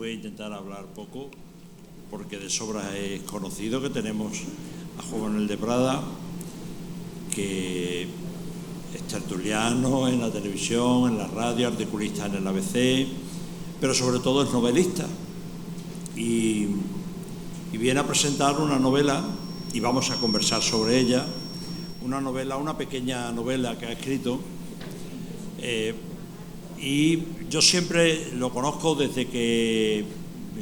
voy a intentar hablar poco, porque de sobra es conocido que tenemos a Juan Manuel de Prada, que es tertuliano en la televisión, en la radio, articulista en el ABC, pero sobre todo es novelista. Y viene a presentar una novela, y vamos a conversar sobre ella, una pequeña novela que ha escrito. Y yo siempre lo conozco desde que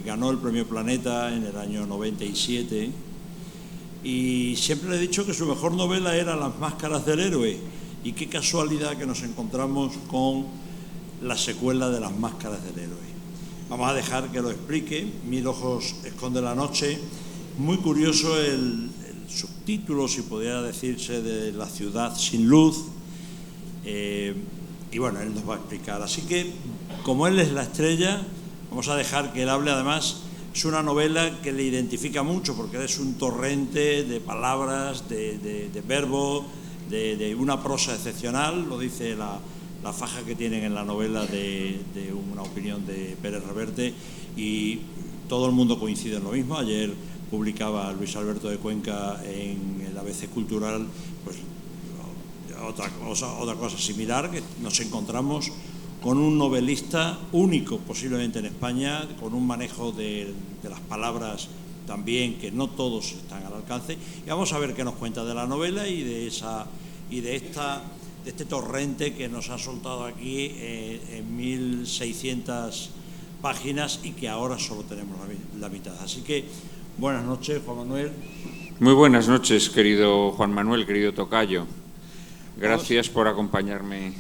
ganó el Premio Planeta en el año 97, y siempre le he dicho que su mejor novela era Las máscaras del héroe, y qué casualidad que nos encontramos con la secuela de Las máscaras del héroe. Vamos a dejar que lo explique. Mil ojos esconde la noche. Muy curioso el subtítulo, si pudiera decirse, de La ciudad sin luz. Y bueno, él nos va a explicar. Así que, como él es la estrella, vamos a dejar que él hable. Además, es una novela que le identifica mucho, porque es un torrente de palabras, de verbos, de una prosa excepcional. Lo dice la faja que tienen en la novela de una opinión de Pérez Reverte, y todo el mundo coincide en lo mismo. Ayer publicaba Luis Alberto de Cuenca en el ABC Cultural, pues otra cosa similar, que nos encontramos con un novelista único posiblemente en España, con un manejo de las palabras también que no todos están al alcance. Y vamos a ver qué nos cuenta de la novela y de este torrente que nos ha soltado aquí en 1.600 páginas y que ahora solo tenemos la mitad. Así que buenas noches, Juan Manuel. Muy buenas noches, querido Juan Manuel, querido tocayo. Gracias por acompañarme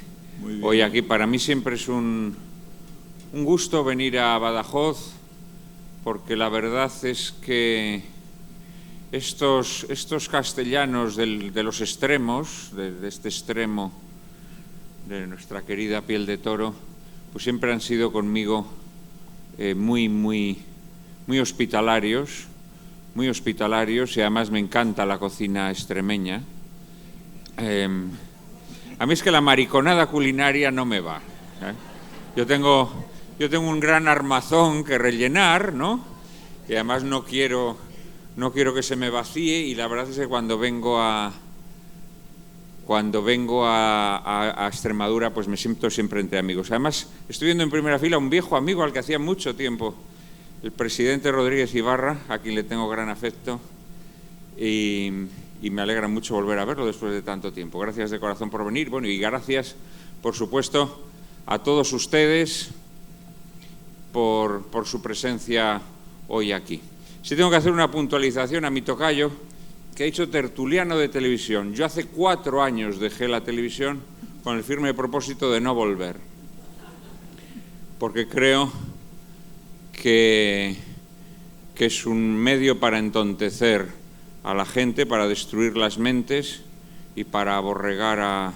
hoy aquí. Para mí siempre es un gusto venir a Badajoz, porque la verdad es que estos castellanos de los extremos, de este extremo de nuestra querida piel de toro, pues siempre han sido conmigo muy hospitalarios, y además me encanta la cocina extremeña. A mí es que la mariconada culinaria no me va, ¿eh? Yo tengo un gran armazón que rellenar, ¿no? Y además no quiero que se me vacíe, y la verdad es que cuando vengo a Extremadura, pues me siento siempre entre amigos. Además, estoy viendo en primera fila a un viejo amigo al que hacía mucho tiempo, el presidente Rodríguez Ibarra, a quien le tengo gran afecto, y me alegra mucho volver a verlo después de tanto tiempo. Gracias de corazón por venir. Bueno, y gracias, por supuesto, a todos ustedes por su presencia hoy aquí. Si tengo que hacer una puntualización a mi tocayo, que ha dicho tertuliano de televisión. Yo hace 4 años dejé la televisión con el firme propósito de no volver, porque creo que es un medio para entontecer a la gente, para destruir las mentes y para aborregar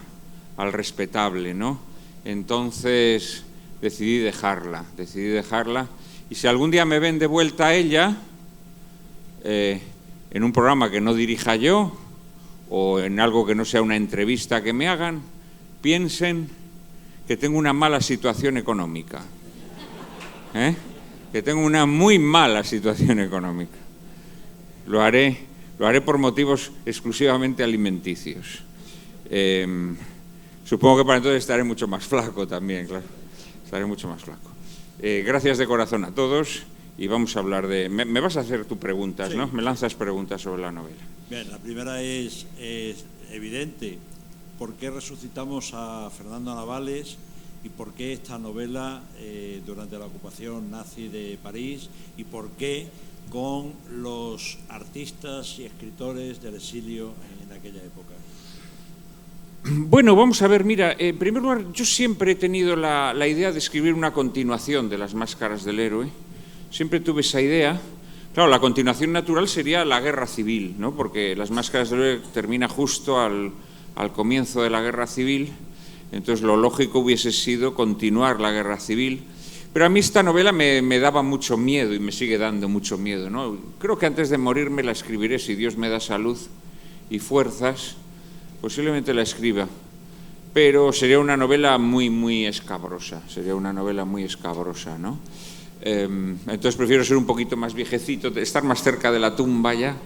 al respetable, ¿no? Entonces decidí dejarla, y si algún día me ven de vuelta a ella, en un programa que no dirija yo, o en algo que no sea una entrevista que me hagan, piensen que tengo una mala situación económica, que tengo una muy mala situación económica. Lo haré por motivos exclusivamente alimenticios. Supongo que para entonces estaré mucho más flaco también, claro. Estaré mucho más flaco. Gracias de corazón a todos, y vamos a hablar de... Me vas a hacer tus preguntas, sí, ¿no? Me lanzas preguntas sobre la novela. Bien, la primera es evidente. ¿Por qué resucitamos a Fernando Navales y por qué esta novela durante la ocupación nazi de París, y por qué con los artistas y escritores del exilio en aquella época? Bueno, vamos a ver, mira, en primer lugar, yo siempre he tenido la idea de escribir una continuación de Las máscaras del héroe. Siempre tuve esa idea. Claro, la continuación natural sería la Guerra Civil, ¿no? Porque Las máscaras del héroe termina justo al comienzo de la Guerra Civil. Entonces, lo lógico hubiese sido continuar la Guerra Civil. Pero a mí esta novela me daba mucho miedo, y me sigue dando mucho miedo, ¿no? Creo que antes de morirme la escribiré, si Dios me da salud y fuerzas, posiblemente la escriba. Pero sería una novela muy escabrosa, ¿no? Entonces prefiero ser un poquito más viejecito, estar más cerca de la tumba ya,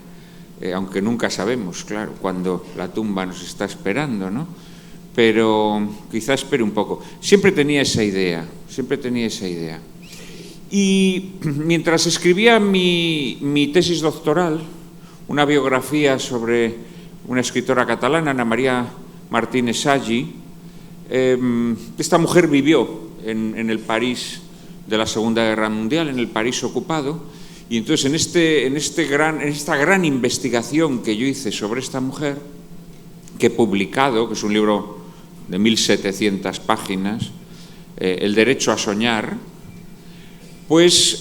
aunque nunca sabemos, claro, cuándo la tumba nos está esperando, ¿no? Pero quizá espere un poco. Siempre tenía esa idea. Y mientras escribía mi tesis doctoral, una biografía sobre una escritora catalana, Ana María Martínez Sagi, esta mujer vivió en el París de la Segunda Guerra Mundial, en el París ocupado, y entonces en esta gran investigación que yo hice sobre esta mujer, que he publicado, que es un libro de 1700 páginas, El derecho a soñar, pues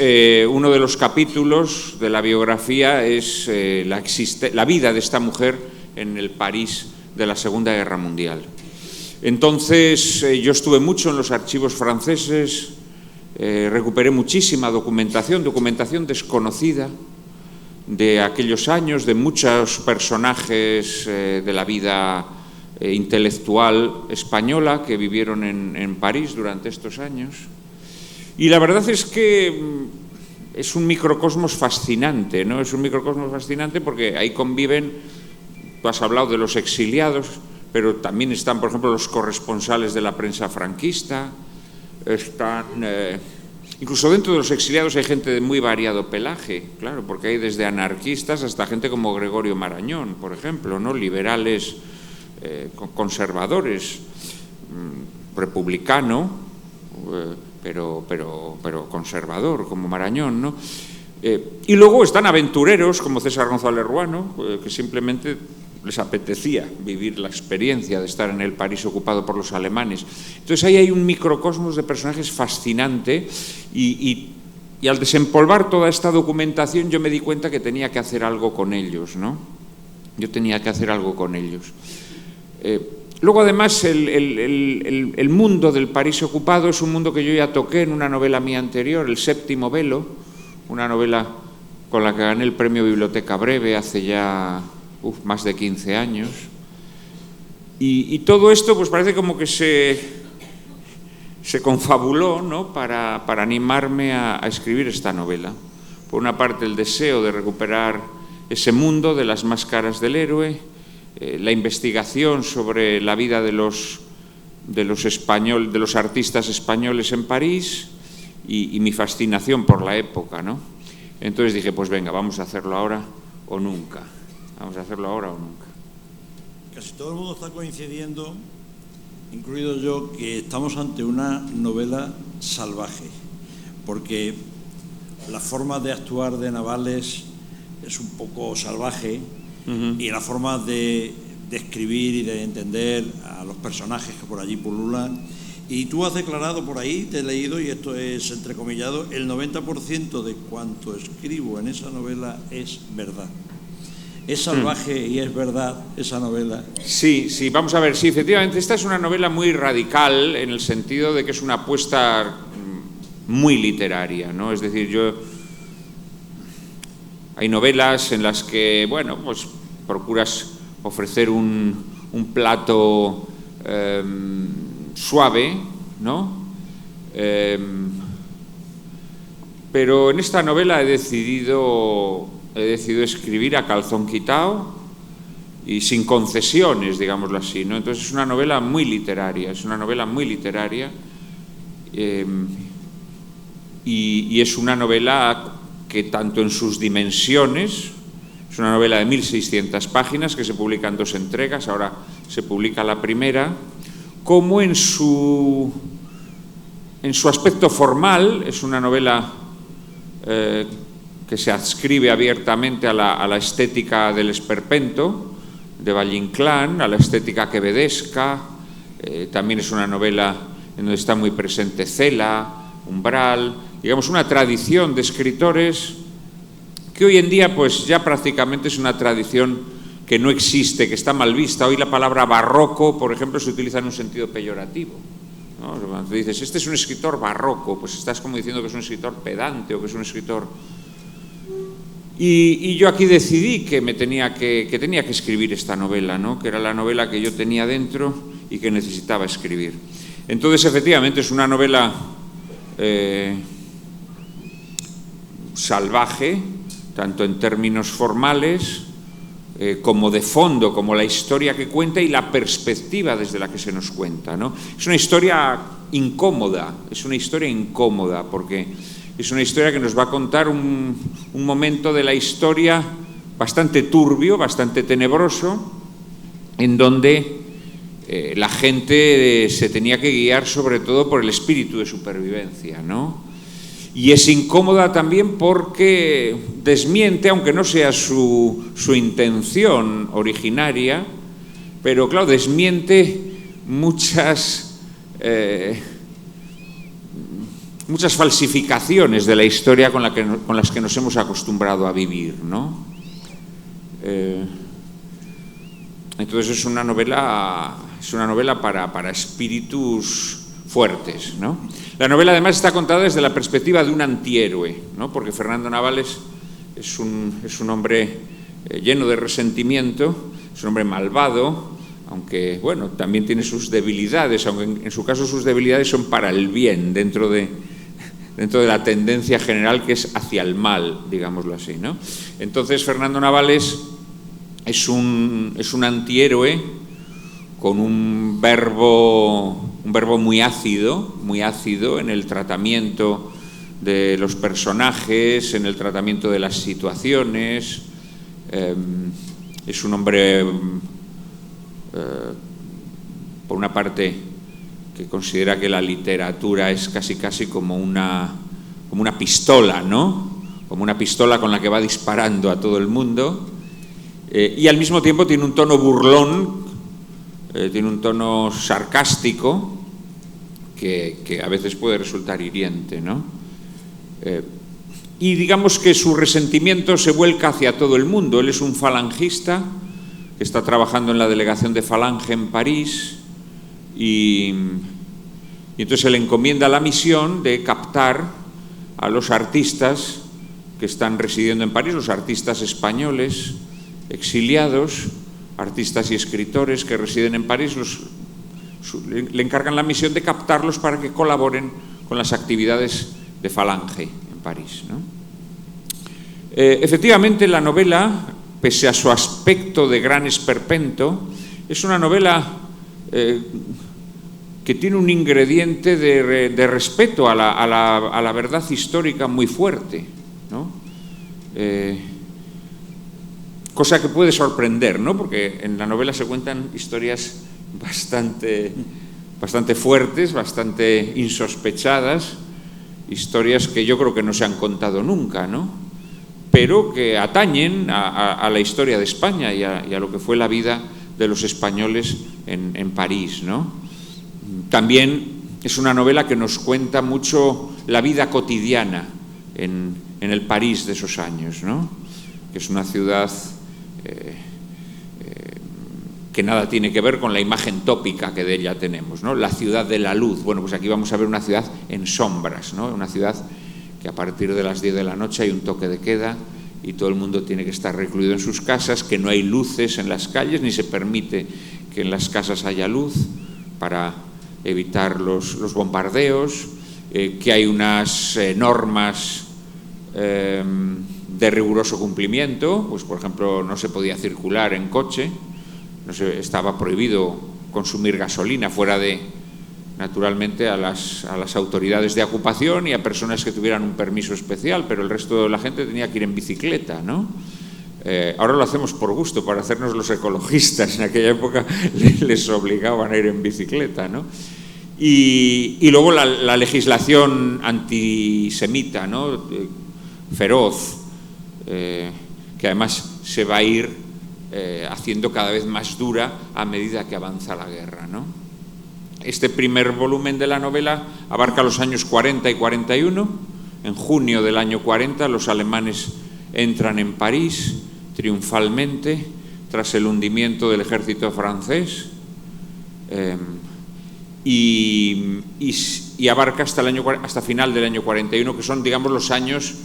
uno de los capítulos de la biografía es la vida de esta mujer en el París de la Segunda Guerra Mundial. Entonces yo estuve mucho en los archivos franceses, recuperé muchísima documentación desconocida de aquellos años, de muchos personajes de la vida intelectual española que vivieron en París durante estos años. Y la verdad es que es un microcosmos fascinante, ¿no? Es un microcosmos fascinante porque ahí conviven, tú has hablado de los exiliados, pero también están, por ejemplo, los corresponsales de la prensa franquista, están... incluso dentro de los exiliados hay gente de muy variado pelaje, claro, porque hay desde anarquistas hasta gente como Gregorio Marañón, por ejemplo, ¿no? Liberales, conservadores, republicano, pero conservador, como Marañón, ¿no? Y luego están aventureros como César González Ruano, que simplemente les apetecía vivir la experiencia de estar en el París ocupado por los alemanes. Entonces ahí hay un microcosmos de personajes fascinante y al desempolvar toda esta documentación yo me di cuenta que tenía que hacer algo con ellos, ¿no? Yo tenía que hacer algo con ellos. Luego, además, el mundo del París ocupado es un mundo que yo ya toqué en una novela mía anterior, El séptimo velo, una novela con la que gané el premio Biblioteca Breve hace ya más de 15 años. Y todo esto pues parece como que se confabuló, ¿no? para animarme a escribir esta novela. Por una parte, el deseo de recuperar ese mundo de las máscaras del héroe, la investigación sobre la vida de los artistas españoles en París y mi fascinación por la época, ¿no? Entonces dije, pues venga, vamos a hacerlo ahora o nunca. Vamos a hacerlo ahora o nunca. Casi todo el mundo está coincidiendo, incluido yo, que estamos ante una novela salvaje, porque la forma de actuar de Navales es un poco salvaje. Y la forma de escribir y de entender a los personajes que por allí pululan. Y tú has declarado por ahí, te he leído, y esto es entrecomillado, el 90% de cuanto escribo en esa novela es verdad. ¿Es salvaje y es verdad esa novela? Sí, vamos a ver, sí, efectivamente, esta es una novela muy radical en el sentido de que es una apuesta muy literaria, ¿no? Es decir, hay novelas en las que, bueno, pues procuras ofrecer un plato suave, ¿no? Pero en esta novela he decidido escribir a calzón quitado y sin concesiones, digámoslo así, ¿no? Entonces es una novela muy literaria, y es una novela que tanto en sus dimensiones, es una novela de 1600 páginas que se publica en 2 entregas, ahora se publica la primera, como en su aspecto formal, es una novela que se adscribe abiertamente a la estética del esperpento, de Valle-Inclán, a la estética quevedesca. También es una novela en donde está muy presente Cela, Umbral, digamos una tradición de escritores que hoy en día pues ya prácticamente es una tradición que no existe, que está mal vista. Hoy la palabra barroco, por ejemplo, se utiliza en un sentido peyorativo, ¿no? Cuando dices, este es un escritor barroco, pues estás como diciendo que es un escritor pedante o que es un escritor... Y yo aquí decidí que tenía que escribir esta novela, ¿no? Que era la novela que yo tenía dentro y que necesitaba escribir. Entonces, efectivamente, es una novela salvaje, tanto en términos formales como de fondo, como la historia que cuenta y la perspectiva desde la que se nos cuenta, ¿no? Es una historia incómoda, porque es una historia que nos va a contar un momento de la historia bastante turbio, bastante tenebroso, en donde la gente se tenía que guiar sobre todo por el espíritu de supervivencia, ¿no? Y es incómoda también porque desmiente, aunque no sea su intención originaria, pero claro, desmiente muchas falsificaciones de la historia con las que nos hemos acostumbrado a vivir, ¿no? Entonces es una novela para espíritus fuertes, ¿no? La novela además está contada desde la perspectiva de un antihéroe, ¿no? Porque Fernando Navales es un hombre lleno de resentimiento, es un hombre malvado, aunque bueno, también tiene sus debilidades, aunque en su caso sus debilidades son para el bien, dentro de la tendencia general que es hacia el mal, digámoslo así, ¿no? Entonces Fernando Navales es un antihéroe con un verbo muy ácido en el tratamiento de los personajes, en el tratamiento de las situaciones. Es un hombre, por una parte, que considera que la literatura es casi como una pistola, ¿no? Como una pistola con la que va disparando a todo el mundo, y al mismo tiempo tiene un tono burlón, tiene un tono sarcástico que a veces puede resultar hiriente, ¿no? Y digamos que su resentimiento se vuelca hacia todo el mundo. Él es un falangista que está trabajando en la delegación de Falange en París y entonces se le encomienda la misión de captar a los artistas que están residiendo en París, los artistas españoles exiliados, artistas y escritores que residen en París, le encargan la misión de captarlos para que colaboren con las actividades de Falange en París, ¿no? Efectivamente, la novela, pese a su aspecto de gran esperpento, es una novela que tiene un ingrediente de respeto a la verdad histórica muy fuerte, ¿no? Cosa que puede sorprender, ¿no? Porque en la novela se cuentan historias bastante fuertes, bastante insospechadas, historias que yo creo que no se han contado nunca, ¿no? Pero que atañen a la historia de España y a lo que fue la vida de los españoles en París, ¿no? También es una novela que nos cuenta mucho la vida cotidiana en el París de esos años, ¿no? Que es una ciudad que nada tiene que ver con la imagen tópica que de ella tenemos, ¿no? La ciudad de la luz. Bueno, pues aquí vamos a ver una ciudad en sombras, ¿no? Una ciudad que a partir de las 10 de la noche hay un toque de queda y todo el mundo tiene que estar recluido en sus casas, que no hay luces en las calles, ni se permite que en las casas haya luz para evitar los bombardeos, que hay unas normas de riguroso cumplimiento, pues por ejemplo no se podía circular en coche, estaba prohibido consumir gasolina fuera de, naturalmente, a las autoridades de ocupación y a personas que tuvieran un permiso especial, pero el resto de la gente tenía que ir en bicicleta, ¿no? Ahora lo hacemos por gusto, para hacernos los ecologistas. En aquella época les obligaban a ir en bicicleta, ¿no? Y luego la legislación antisemita, ¿no? Feroz, que además se va a ir haciendo cada vez más dura a medida que avanza la guerra, ¿no? Este primer volumen de la novela abarca los años 40 y 41. En junio del año 40 los alemanes entran en París triunfalmente tras el hundimiento del ejército francés, y abarca hasta final del año 41, que son, digamos, los años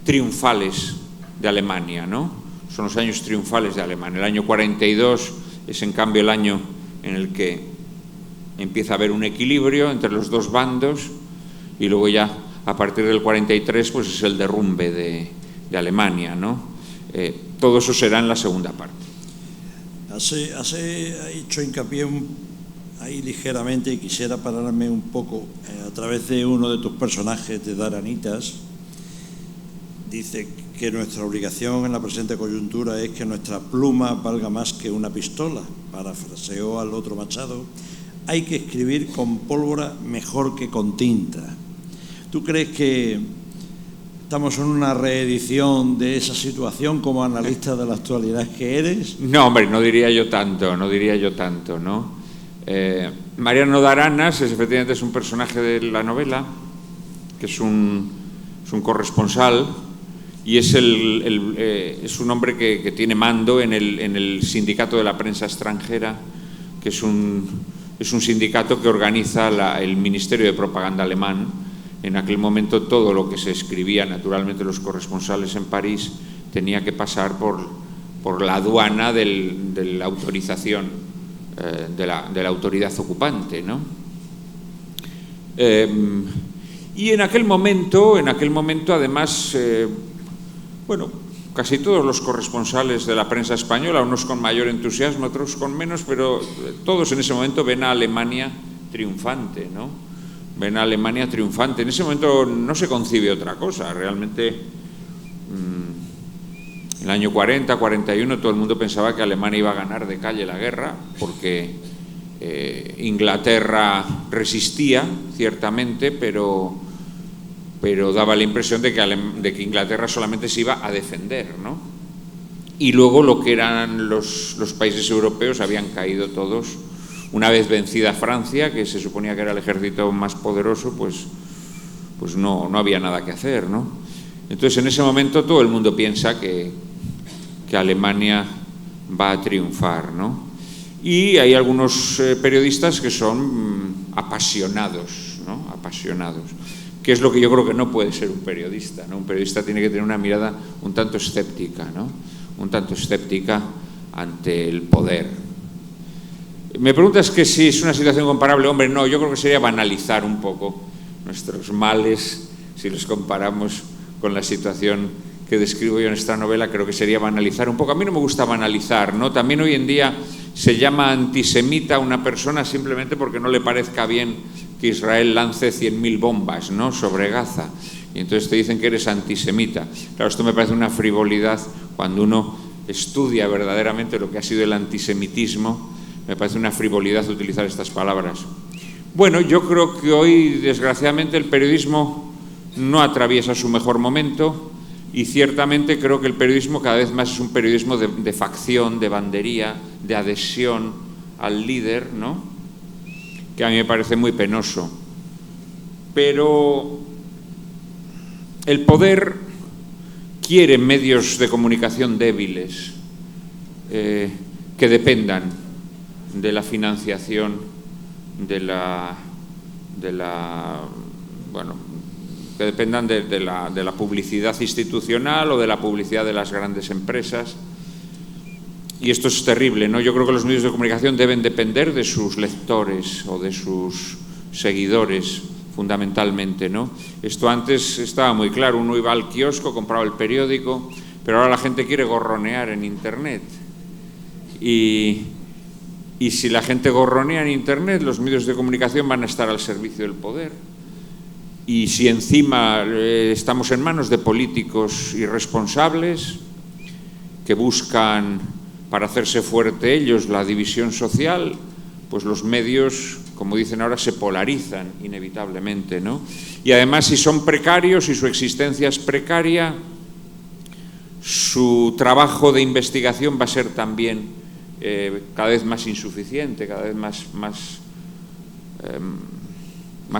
triunfales de Alemania, ¿no? Son los años triunfales de Alemania. El año 42 es, en cambio, el año en el que empieza a haber un equilibrio entre los dos bandos, y luego ya a partir del 43 pues es el derrumbe de Alemania, ¿no? Todo eso será en la segunda parte. Has hecho hincapié ahí ligeramente, y quisiera pararme un poco a través de uno de tus personajes, de Daranitas. Dice que nuestra obligación en la presente coyuntura es que nuestra pluma valga más que una pistola. Parafraseó al otro Machado. Hay que escribir con pólvora mejor que con tinta. ¿Tú crees que estamos en una reedición de esa situación como analista de la actualidad que eres? No, hombre, no diría yo tanto, ¿no? Mariano Daranas efectivamente es un personaje de la novela, que es un corresponsal, y es un hombre que tiene mando en el Sindicato de la Prensa Extranjera, que es un sindicato que organiza el Ministerio de Propaganda alemán. En aquel momento todo lo que se escribía, naturalmente los corresponsales en París, tenía que pasar por la aduana de la autorización de la autoridad ocupante, ¿no? Y en aquel momento además, bueno, casi todos los corresponsales de la prensa española, unos con mayor entusiasmo, otros con menos, pero todos en ese momento ven a Alemania triunfante, ¿no? Ven a Alemania triunfante. En ese momento no se concibe otra cosa. Realmente, en el año 40, 41, todo el mundo pensaba que Alemania iba a ganar de calle la guerra, porque Inglaterra resistía, ciertamente, pero daba la impresión de que Inglaterra solamente se iba a defender, ¿no? Y luego lo que eran los países europeos habían caído todos. Una vez vencida Francia, que se suponía que era el ejército más poderoso, pues no había nada que hacer, ¿no? Entonces, en ese momento todo el mundo piensa que Alemania va a triunfar, ¿no? Y hay algunos periodistas que son apasionados, ¿no? Apasionados. Que es lo que yo creo que no puede ser un periodista, ¿no? Un periodista tiene que tener una mirada un tanto escéptica, ¿no? Un tanto escéptica ante el poder. Me preguntas que si es una situación comparable. Hombre, no, yo creo que sería banalizar un poco nuestros males si los comparamos con la situación que describo yo en esta novela. Creo que sería banalizar un poco. A mí no me gusta banalizar, ¿no? También hoy en día se llama antisemita a una persona simplemente porque no le parezca bien que Israel lance 100.000 bombas, ¿no?, sobre Gaza. Y entonces te dicen que eres antisemita. Claro, esto me parece una frivolidad. Cuando uno estudia verdaderamente lo que ha sido el antisemitismo, me parece una frivolidad utilizar estas palabras. Bueno, yo creo que hoy, desgraciadamente, el periodismo no atraviesa su mejor momento, y ciertamente creo que el periodismo cada vez más es un periodismo de facción, de bandería, de adhesión al líder, ¿no?, que a mí me parece muy penoso. Pero el poder quiere medios de comunicación débiles, que dependan de la financiación que dependan de la publicidad institucional o de la publicidad de las grandes empresas. Y esto es terrible, ¿no? Yo creo que los medios de comunicación deben depender de sus lectores o de sus seguidores, fundamentalmente, ¿no? Esto antes estaba muy claro. Uno iba al kiosco, compraba el periódico, pero ahora la gente quiere gorronear en Internet. Y si la gente gorronea en Internet, los medios de comunicación van a estar al servicio del poder. Y si encima estamos en manos de políticos irresponsables que buscan, para hacerse fuerte ellos, la división social, pues los medios, como dicen ahora, se polarizan inevitablemente, ¿no? Y además, si son precarios, si su existencia es precaria, su trabajo de investigación va a ser también cada vez más insuficiente, cada vez más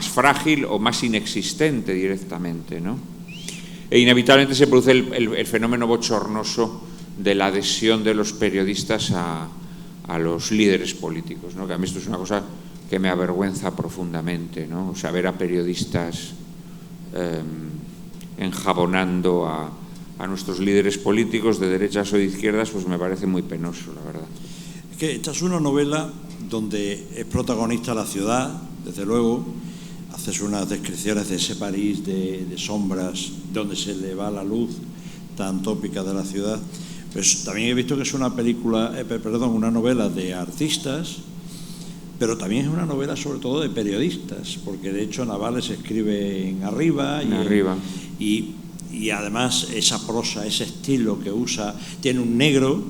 frágil o más inexistente directamente, ¿no? E inevitablemente se produce el fenómeno bochornoso de la adhesión de los periodistas a los líderes políticos, ¿no? Que a mí esto es una cosa que me avergüenza profundamente, ¿no? O sea, ver a periodistas enjabonando a nuestros líderes políticos de derechas o de izquierdas, pues me parece muy penoso, la verdad. Es que esta es una novela donde es protagonista la ciudad, desde luego. haces unas descripciones de ese París de sombras, donde se le va la luz tan tópica de la ciudad. Pues también he visto que es una una novela de artistas, pero también es una novela sobre todo de periodistas, porque de hecho Navales escribe en Arriba. Y además esa prosa, ese estilo que usa, tiene un negro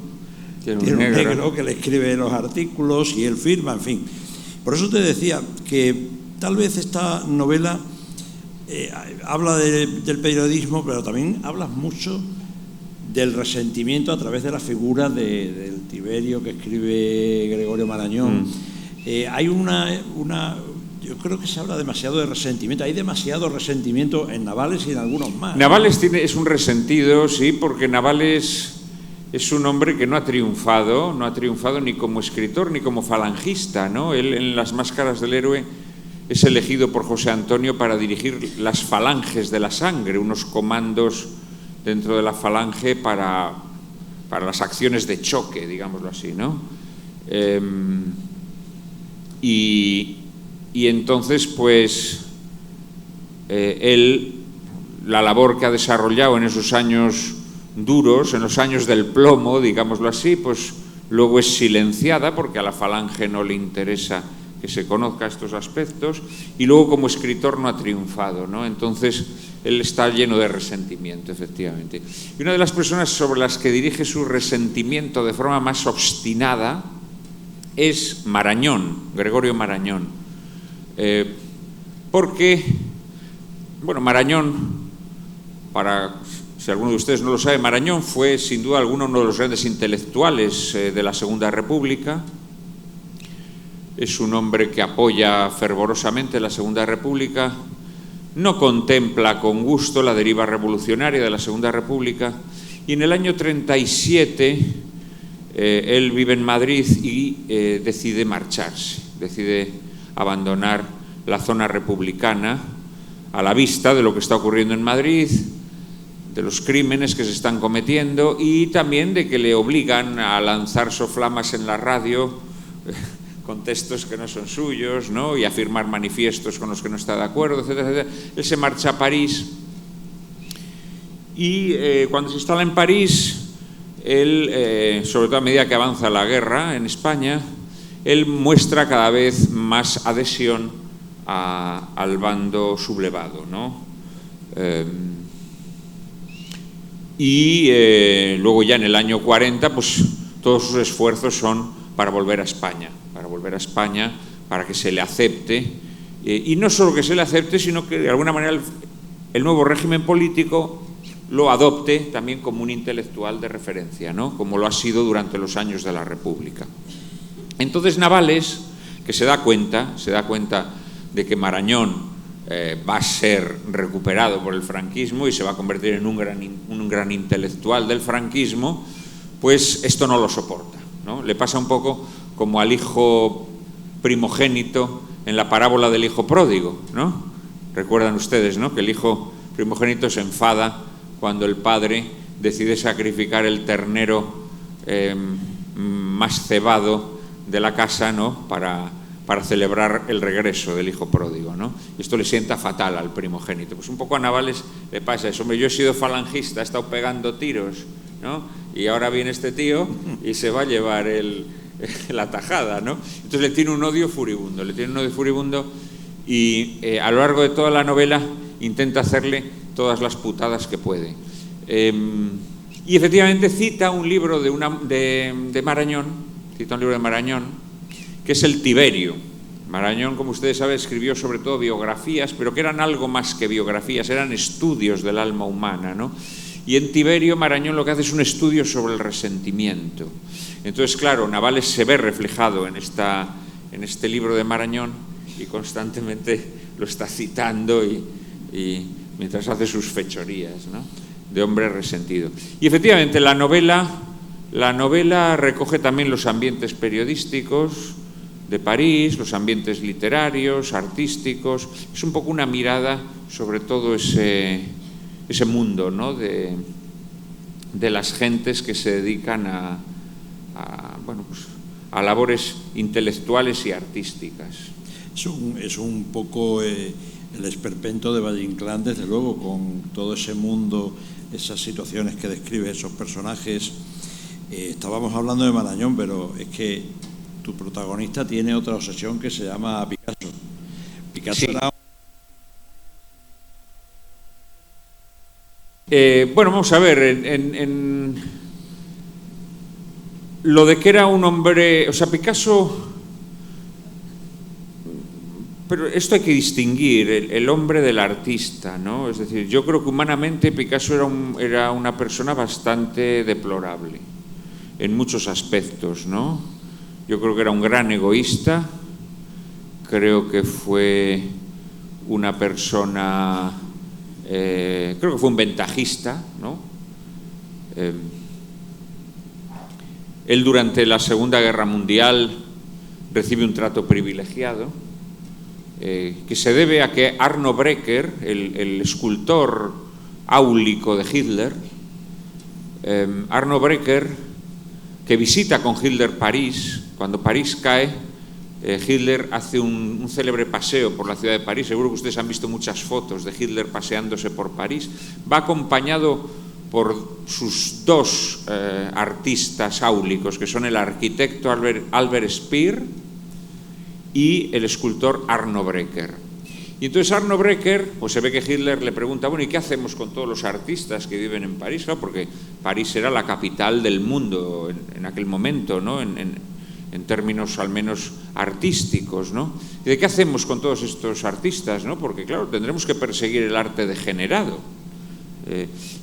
que le escribe los artículos y él firma, en fin. Por eso te decía que tal vez esta novela habla del periodismo, pero también habla mucho del resentimiento a través de la figura del Tiberio que escribe Gregorio Marañón. Hay yo creo que se habla demasiado de resentimiento. Hay demasiado resentimiento en Navales y en algunos más. Navales es un resentido, sí, porque Navales es un hombre que no ha triunfado ni como escritor ni como falangista, ¿no? Él, en Las máscaras del héroe, es elegido por José Antonio para dirigir las falanges de la sangre, unos comandos dentro de la falange para las acciones de choque, digámoslo así, ¿no? Y entonces, pues, él, la labor que ha desarrollado en esos años duros, en los años del plomo, digámoslo así, pues luego es silenciada porque a la falange no le interesa que se conozca estos aspectos, y luego como escritor no ha triunfado, ¿no? Entonces él está lleno de resentimiento, efectivamente. Y una de las personas sobre las que dirige su resentimiento de forma más obstinada es Marañón, Gregorio Marañón. Porque, bueno, Marañón, si alguno de ustedes no lo sabe, Marañón fue sin duda alguna uno de los grandes intelectuales de la Segunda República. Es un hombre que apoya fervorosamente la Segunda República, no contempla con gusto la deriva revolucionaria de la Segunda República, y en el año 37 él vive en Madrid y decide marcharse, decide abandonar la zona republicana a la vista de lo que está ocurriendo en Madrid, de los crímenes que se están cometiendo y también de que le obligan a lanzar soflamas en la radio con textos que no son suyos, ¿no? Y a firmar manifiestos con los que no está de acuerdo, etcétera, etcétera. Él se marcha a París y cuando se instala en París, él, sobre todo a medida que avanza la guerra en España, él muestra cada vez más adhesión al bando sublevado, ¿no? Luego ya en el año 40, pues todos sus esfuerzos son para volver a España, para que se le acepte, y no solo que se le acepte, sino que de alguna manera el nuevo régimen político lo adopte también como un intelectual de referencia, ¿no? Como lo ha sido durante los años de la República. Entonces Navales, que se da cuenta de que Marañón va a ser recuperado por el franquismo y se va a convertir en un gran intelectual del franquismo, pues esto no lo soporta, ¿no? Le pasa un poco como al hijo primogénito en la parábola del hijo pródigo, ¿no? Recuerdan ustedes, ¿no?, que el hijo primogénito se enfada cuando el padre decide sacrificar el ternero más cebado de la casa, ¿no?, para celebrar el regreso del hijo pródigo, ¿no? Y esto le sienta fatal al primogénito. Pues un poco a Navales le pasa eso. Hombre, yo he sido falangista, he estado pegando tiros, ¿no? Y ahora viene este tío y se va a llevar la tajada, ¿no? Entonces le tiene un odio furibundo, y a lo largo de toda la novela intenta hacerle todas las putadas que puede. Y efectivamente cita un libro de Marañón, que es el Tiberio. Marañón, como ustedes saben, escribió sobre todo biografías, pero que eran algo más que biografías, eran estudios del alma humana, ¿no? Y en Tiberio, Marañón lo que hace es un estudio sobre el resentimiento. Entonces, claro, Navales se ve reflejado en este libro de Marañón y constantemente lo está citando y mientras hace sus fechorías, ¿no?, de hombre resentido. Y efectivamente la novela recoge también los ambientes periodísticos de París, los ambientes literarios, artísticos. Es un poco una mirada sobre todo ese mundo, ¿no?, de las gentes que se dedican a labores intelectuales y artísticas. Es un poco el esperpento de Valle Inclán, desde luego, con todo ese mundo, esas situaciones que describe, esos personajes. Estábamos hablando de Marañón, pero es que tu protagonista tiene otra obsesión que se llama Picasso. Picasso sí. era... Bueno, vamos a ver, en lo de que era un hombre, o sea, Picasso, pero esto hay que distinguir, el hombre del artista, ¿no? Es decir, yo creo que humanamente Picasso era una persona bastante deplorable, en muchos aspectos, ¿no? Yo creo que era un gran egoísta, creo que fue una persona... creo que fue un ventajista, ¿no? Él durante la Segunda Guerra Mundial recibe un trato privilegiado que se debe a que Arno Breker, el escultor áulico de Hitler, Arno Breker, que visita con Hitler París, cuando París cae, Hitler hace un célebre paseo por la ciudad de París. Seguro que ustedes han visto muchas fotos de Hitler paseándose por París. Va acompañado por sus dos artistas áulicos, que son el arquitecto Albert Speer y el escultor Arno Breker. Y entonces Arno Breker, pues se ve que Hitler le pregunta, bueno, ¿y qué hacemos con todos los artistas que viven en París? Claro, porque París era la capital del mundo en aquel momento, ¿no? En términos al menos artísticos, ¿no? ¿Y de qué hacemos con todos estos artistas, ¿no? Porque, claro, tendremos que perseguir el arte degenerado.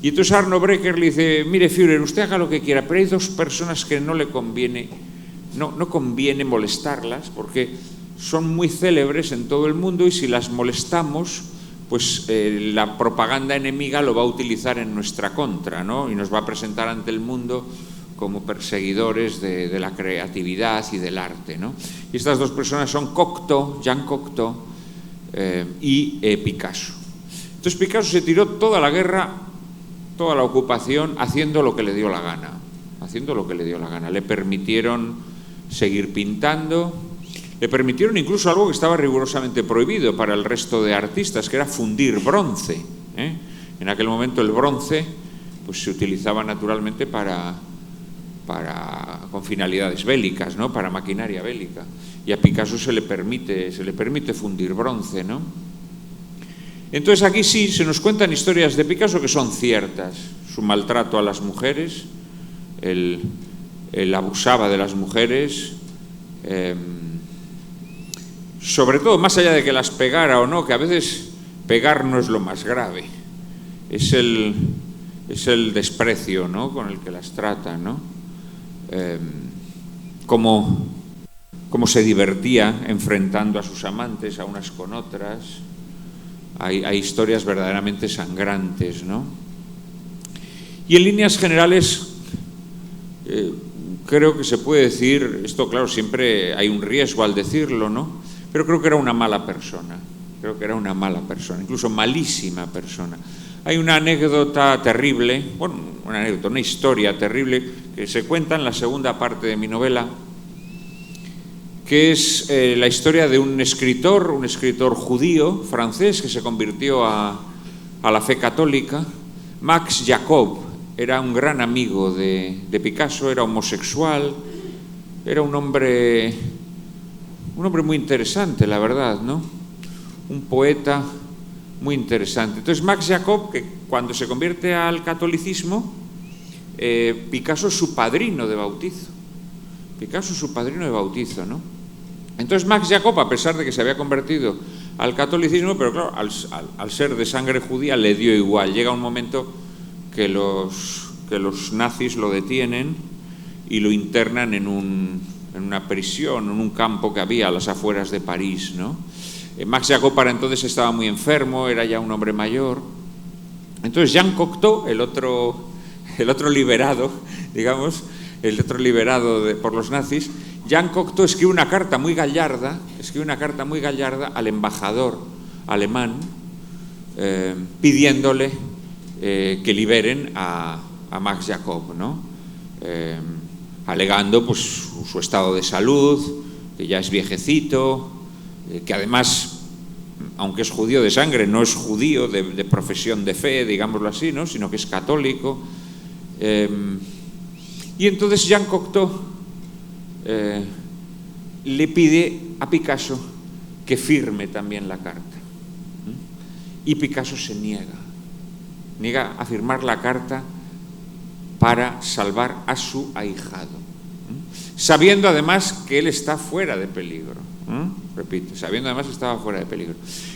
Y entonces Arno Breker le dice, mire, Führer, usted haga lo que quiera, pero hay dos personas que no le conviene, no conviene molestarlas, porque son muy célebres en todo el mundo y si las molestamos, pues la propaganda enemiga lo va a utilizar en nuestra contra, ¿no? Y nos va a presentar ante el mundo como perseguidores de la creatividad y del arte, ¿no? Y estas dos personas son Jean Cocteau y Picasso. Entonces Picasso se tiró toda la guerra, toda la ocupación, haciendo lo que le dio la gana. Haciendo lo que le dio la gana. Le permitieron seguir pintando, le permitieron incluso algo que estaba rigurosamente prohibido para el resto de artistas, que era fundir bronce, ¿eh? En aquel momento el bronce pues, se utilizaba naturalmente con finalidades bélicas, ¿no? Para maquinaria bélica. Y a Picasso se le permite fundir bronce, ¿no? Entonces aquí sí se nos cuentan historias de Picasso que son ciertas. Su maltrato a las mujeres, él abusaba de las mujeres, sobre todo, más allá de que las pegara o no, que a veces pegar no es lo más grave, es el desprecio, ¿no? Con el que las trata, ¿no? Cómo se divertía enfrentando a sus amantes, a unas con otras. Hay historias verdaderamente sangrantes, ¿no? Y en líneas generales, creo que se puede decir, esto claro, siempre hay un riesgo al decirlo, ¿no? Pero creo que era una mala persona, incluso malísima persona. Hay una anécdota terrible, bueno, una historia terrible que se cuenta en la segunda parte de mi novela, que es la historia de un escritor judío francés que se convirtió a la fe católica. Max Jacob era un gran amigo de Picasso, era homosexual, era un hombre muy interesante, la verdad, ¿no? Un poeta muy interesante. Entonces Max Jacob, que cuando se convierte al catolicismo, Picasso es su padrino de bautizo. ¿No? Entonces Max Jacob, a pesar de que se había convertido al catolicismo, pero claro, al ser de sangre judía le dio igual. Llega un momento que los nazis lo detienen y lo internan en una prisión, en un campo que había a las afueras de París, ¿no? Max Jacob para entonces estaba muy enfermo, era ya un hombre mayor. Entonces Jean Cocteau, el otro liberado, digamos, por los nazis, Jean Cocteau escribe una carta muy gallarda al embajador alemán pidiéndole que liberen a Max Jacob, ¿no? Alegando pues su estado de salud, que ya es viejecito, que además aunque es judío de sangre, no es judío de profesión de fe, digámoslo así, ¿no? Sino que es católico. Y entonces Jean Cocteau le pide a Picasso que firme también la carta. Y Picasso se niega a firmar la carta para salvar a su ahijado, sabiendo además que él está fuera de peligro. Repito, sabiendo además que estaba fuera de peligro.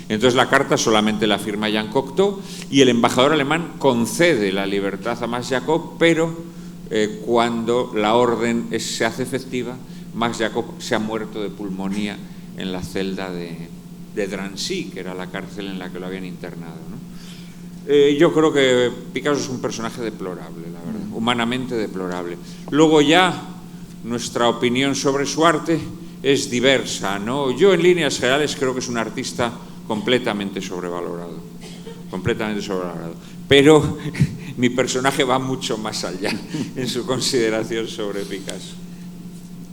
Entonces la carta solamente la firma Jean Cocteau y el embajador alemán concede la libertad a Max Jacob, pero cuando la orden se hace efectiva, Max Jacob se ha muerto de pulmonía en la celda de Drancy, que era la cárcel en la que lo habían internado, ¿no? Yo creo que Picasso es un personaje deplorable, la verdad, humanamente deplorable. Luego ya nuestra opinión sobre su arte es diversa, ¿no? Yo en líneas generales creo que es un artista completamente sobrevalorado, pero mi personaje va mucho más allá en su consideración sobre Picasso.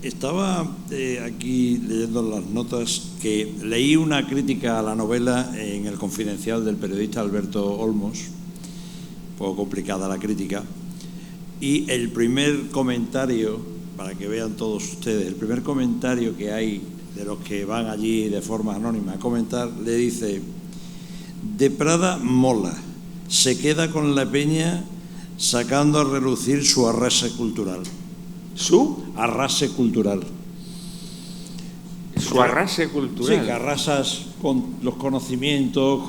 Estaba aquí leyendo las notas que leí una crítica a la novela en El Confidencial del periodista Alberto Olmos, un poco complicada la crítica, y el primer comentario, para que vean todos ustedes, el primer comentario que hay de los que van allí de forma anónima a comentar, le dice: de Prada mola, se queda con la peña sacando a relucir su arrase cultural. Su arrase cultural. Su arrase cultural. Sí, que arrasas con los conocimientos,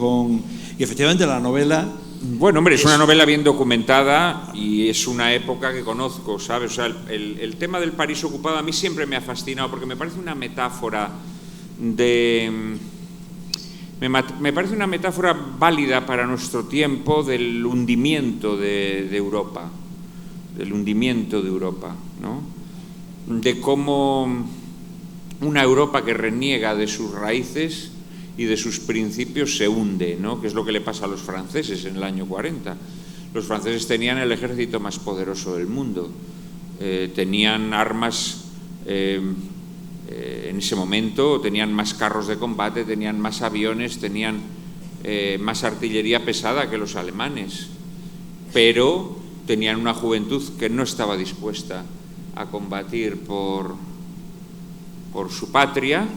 y efectivamente la novela... Bueno, hombre, es una novela bien documentada y es una época que conozco, ¿sabes? O sea, el tema del París ocupado a mí siempre me ha fascinado porque me parece una metáfora me parece una metáfora válida para nuestro tiempo del hundimiento de Europa. Del hundimiento de Europa, ¿no? De cómo una Europa que reniega de sus raíces y de sus principios se hunde, ¿no? Que es lo que le pasa a los franceses en el año 40. Los franceses tenían el ejército más poderoso del mundo, tenían armas en ese momento, tenían más carros de combate, tenían más aviones, tenían más artillería pesada que los alemanes, pero tenían una juventud que no estaba dispuesta a combatir por su patria,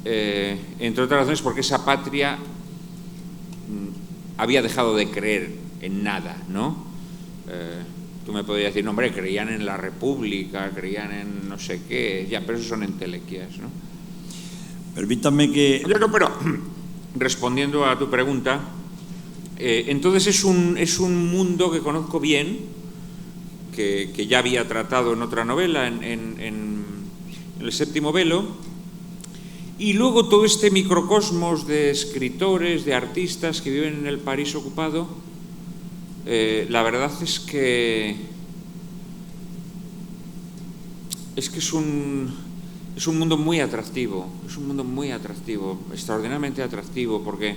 entre otras razones porque esa patria había dejado de creer en nada, ¿no? Tú me podrías decir, no, hombre, creían en la República, creían en no sé qué, ya, pero eso son entelequias, ¿no? Permítame que... Pero respondiendo a tu pregunta, entonces es un mundo que conozco bien, que ya había tratado en otra novela, en El séptimo velo, y luego todo este microcosmos de escritores, de artistas que viven en el París ocupado. La verdad es que es un mundo muy atractivo, extraordinariamente atractivo, porque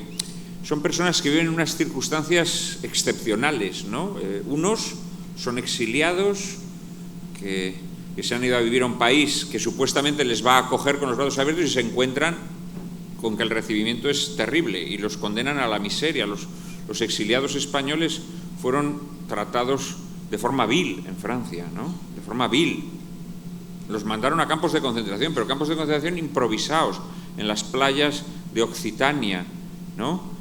son personas que viven en unas circunstancias excepcionales, ¿no? Unos son exiliados que se han ido a vivir a un país que supuestamente les va a acoger con los brazos abiertos y se encuentran con que el recibimiento es terrible y los condenan a la miseria. Los exiliados españoles fueron tratados de forma vil en Francia, ¿no? De forma vil. Los mandaron a campos de concentración, pero campos de concentración improvisados en las playas de Occitania, ¿no?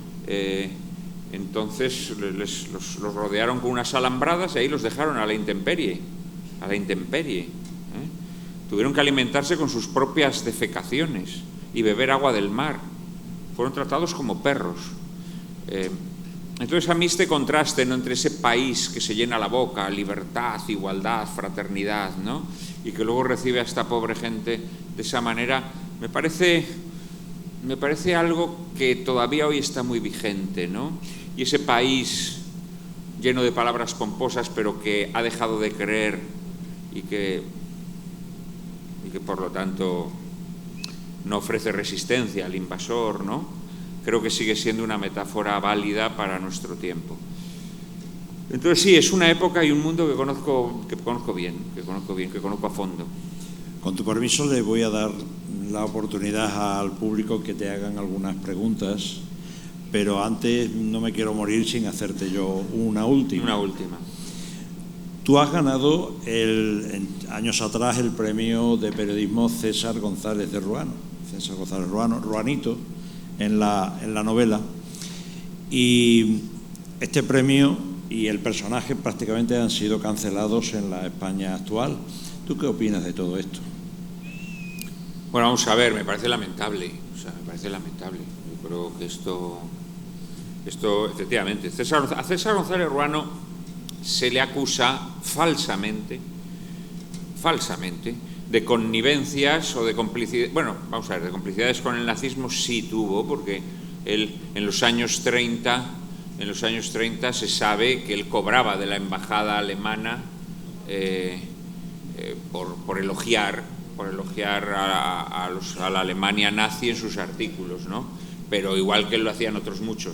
Entonces los rodearon con unas alambradas y ahí los dejaron a la intemperie. Tuvieron que alimentarse con sus propias defecaciones y beber agua del mar. Fueron tratados como perros. Entonces a mí este contraste, ¿no?, entre ese país que se llena la boca, libertad, igualdad, fraternidad, ¿no?, y que luego recibe a esta pobre gente de esa manera, me parece algo que todavía hoy está muy vigente, ¿no? Y ese país lleno de palabras pomposas, pero que ha dejado de creer y que por lo tanto no ofrece resistencia al invasor, ¿no? Creo que sigue siendo una metáfora válida para nuestro tiempo. Entonces sí, es una época y un mundo que conozco bien, que conozco a fondo. Con tu permiso, le voy a dar la oportunidad al público que te hagan algunas preguntas, pero antes no me quiero morir sin hacerte yo una última. Una última. Tú has ganado años atrás el premio de periodismo César González de Ruano, Ruanito, en la novela. Y este premio y el personaje prácticamente han sido cancelados en la España actual. ¿Tú qué opinas de todo esto? Bueno, vamos a ver, me parece lamentable. Me parece lamentable. Yo creo que esto efectivamente, a César González Ruano se le acusa falsamente de connivencias o de complicidad. Bueno, vamos a ver, de complicidades con el nazismo sí tuvo, porque él en los años 30 se sabe que él cobraba de la embajada alemana por elogiar a la Alemania nazi en sus artículos, ¿no? Pero igual que él lo hacían otros muchos.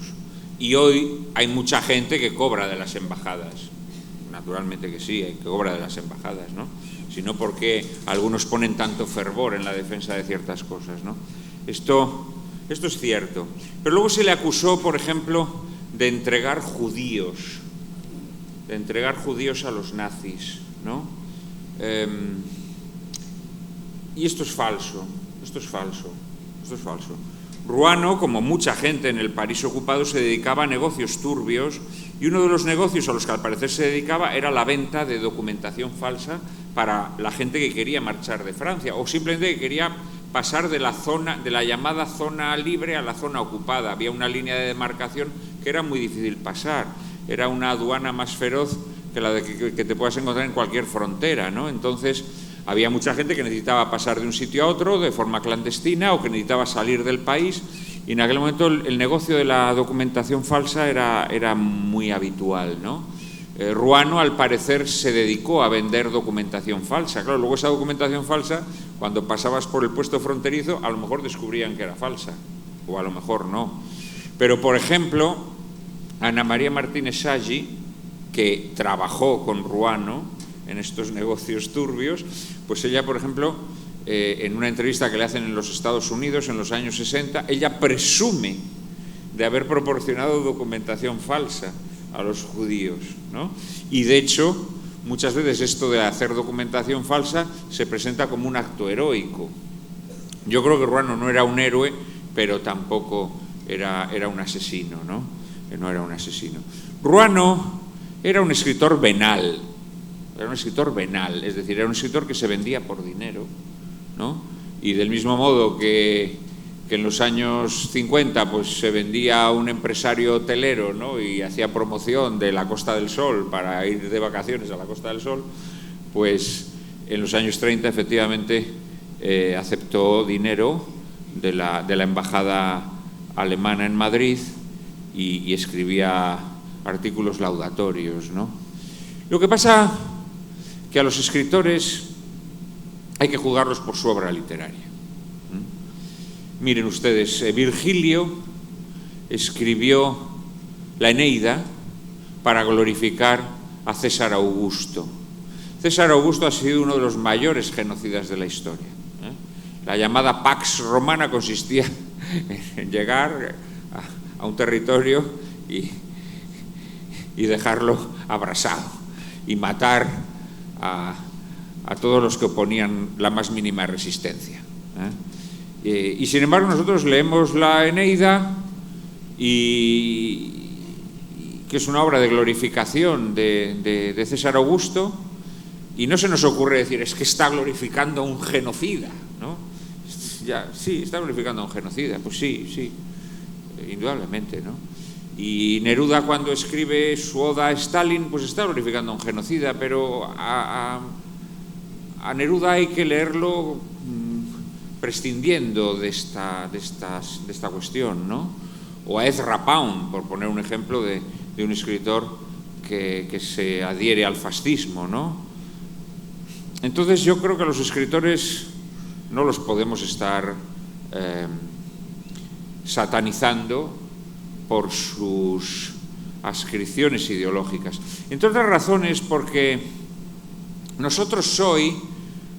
Y hoy hay mucha gente que cobra de las embajadas. Naturalmente que sí, hay que cobra de las embajadas, ¿no? Si no, ¿por qué algunos ponen tanto fervor en la defensa de ciertas cosas, ¿no? Esto es cierto. Pero luego se le acusó, por ejemplo, de entregar judíos a los nazis, ¿no? Y esto es falso. Ruano, como mucha gente en el París ocupado, se dedicaba a negocios turbios, y uno de los negocios a los que al parecer se dedicaba era la venta de documentación falsa para la gente que quería marchar de Francia, o simplemente que quería pasar de la llamada zona libre a la zona ocupada. Había una línea de demarcación que era muy difícil pasar, era una aduana más feroz que la que te puedas encontrar en cualquier frontera, ¿no? Entonces había mucha gente que necesitaba pasar de un sitio a otro de forma clandestina, o que necesitaba salir del país, y en aquel momento el negocio de la documentación falsa era muy habitual, ¿no? Ruano, al parecer, se dedicó a vender documentación falsa. Claro, luego esa documentación falsa, cuando pasabas por el puesto fronterizo, a lo mejor descubrían que era falsa, o a lo mejor no. Pero, por ejemplo, Ana María Martínez Saggi, que trabajó con Ruano en estos negocios turbios, pues ella, por ejemplo, en una entrevista que le hacen en los Estados Unidos en los años 60, ella presume de haber proporcionado documentación falsa a los judíos, ¿no? Y de hecho, muchas veces esto de hacer documentación falsa se presenta como un acto heroico. Yo creo que Ruano no era un héroe, pero tampoco era un asesino, ¿no? No era un asesino. Ruano era un escritor venal. Es decir, era un escritor que se vendía por dinero, ¿no? Y del mismo modo que en los años 50 pues se vendía a un empresario hotelero, ¿no? Y hacía promoción de la Costa del Sol para ir de vacaciones a la Costa del Sol, pues en los años 30 efectivamente aceptó dinero de la embajada alemana en Madrid y escribía artículos laudatorios, ¿no? Lo que pasa que a los escritores hay que juzgarlos por su obra literaria. Miren ustedes, Virgilio escribió la Eneida para glorificar a César Augusto. César Augusto ha sido uno de los mayores genocidas de la historia. La llamada Pax Romana consistía en llegar a un territorio y dejarlo abrasado y matar a todos los que oponían la más mínima resistencia. Y sin embargo nosotros leemos la Eneida, que es una obra de glorificación de César Augusto, y no se nos ocurre decir, es que está glorificando a un genocida, ¿no? Sí, está glorificando a un genocida, pues sí, indudablemente, ¿no? Y Neruda, cuando escribe su oda a Stalin, pues está glorificando a un genocida, pero a Neruda hay que leerlo prescindiendo de esta cuestión, ¿no? O a Ezra Pound, por poner un ejemplo de un escritor que se adhiere al fascismo, ¿no? Entonces yo creo que a los escritores no los podemos estar satanizando por sus adscripciones ideológicas. Entre otras razones porque nosotros hoy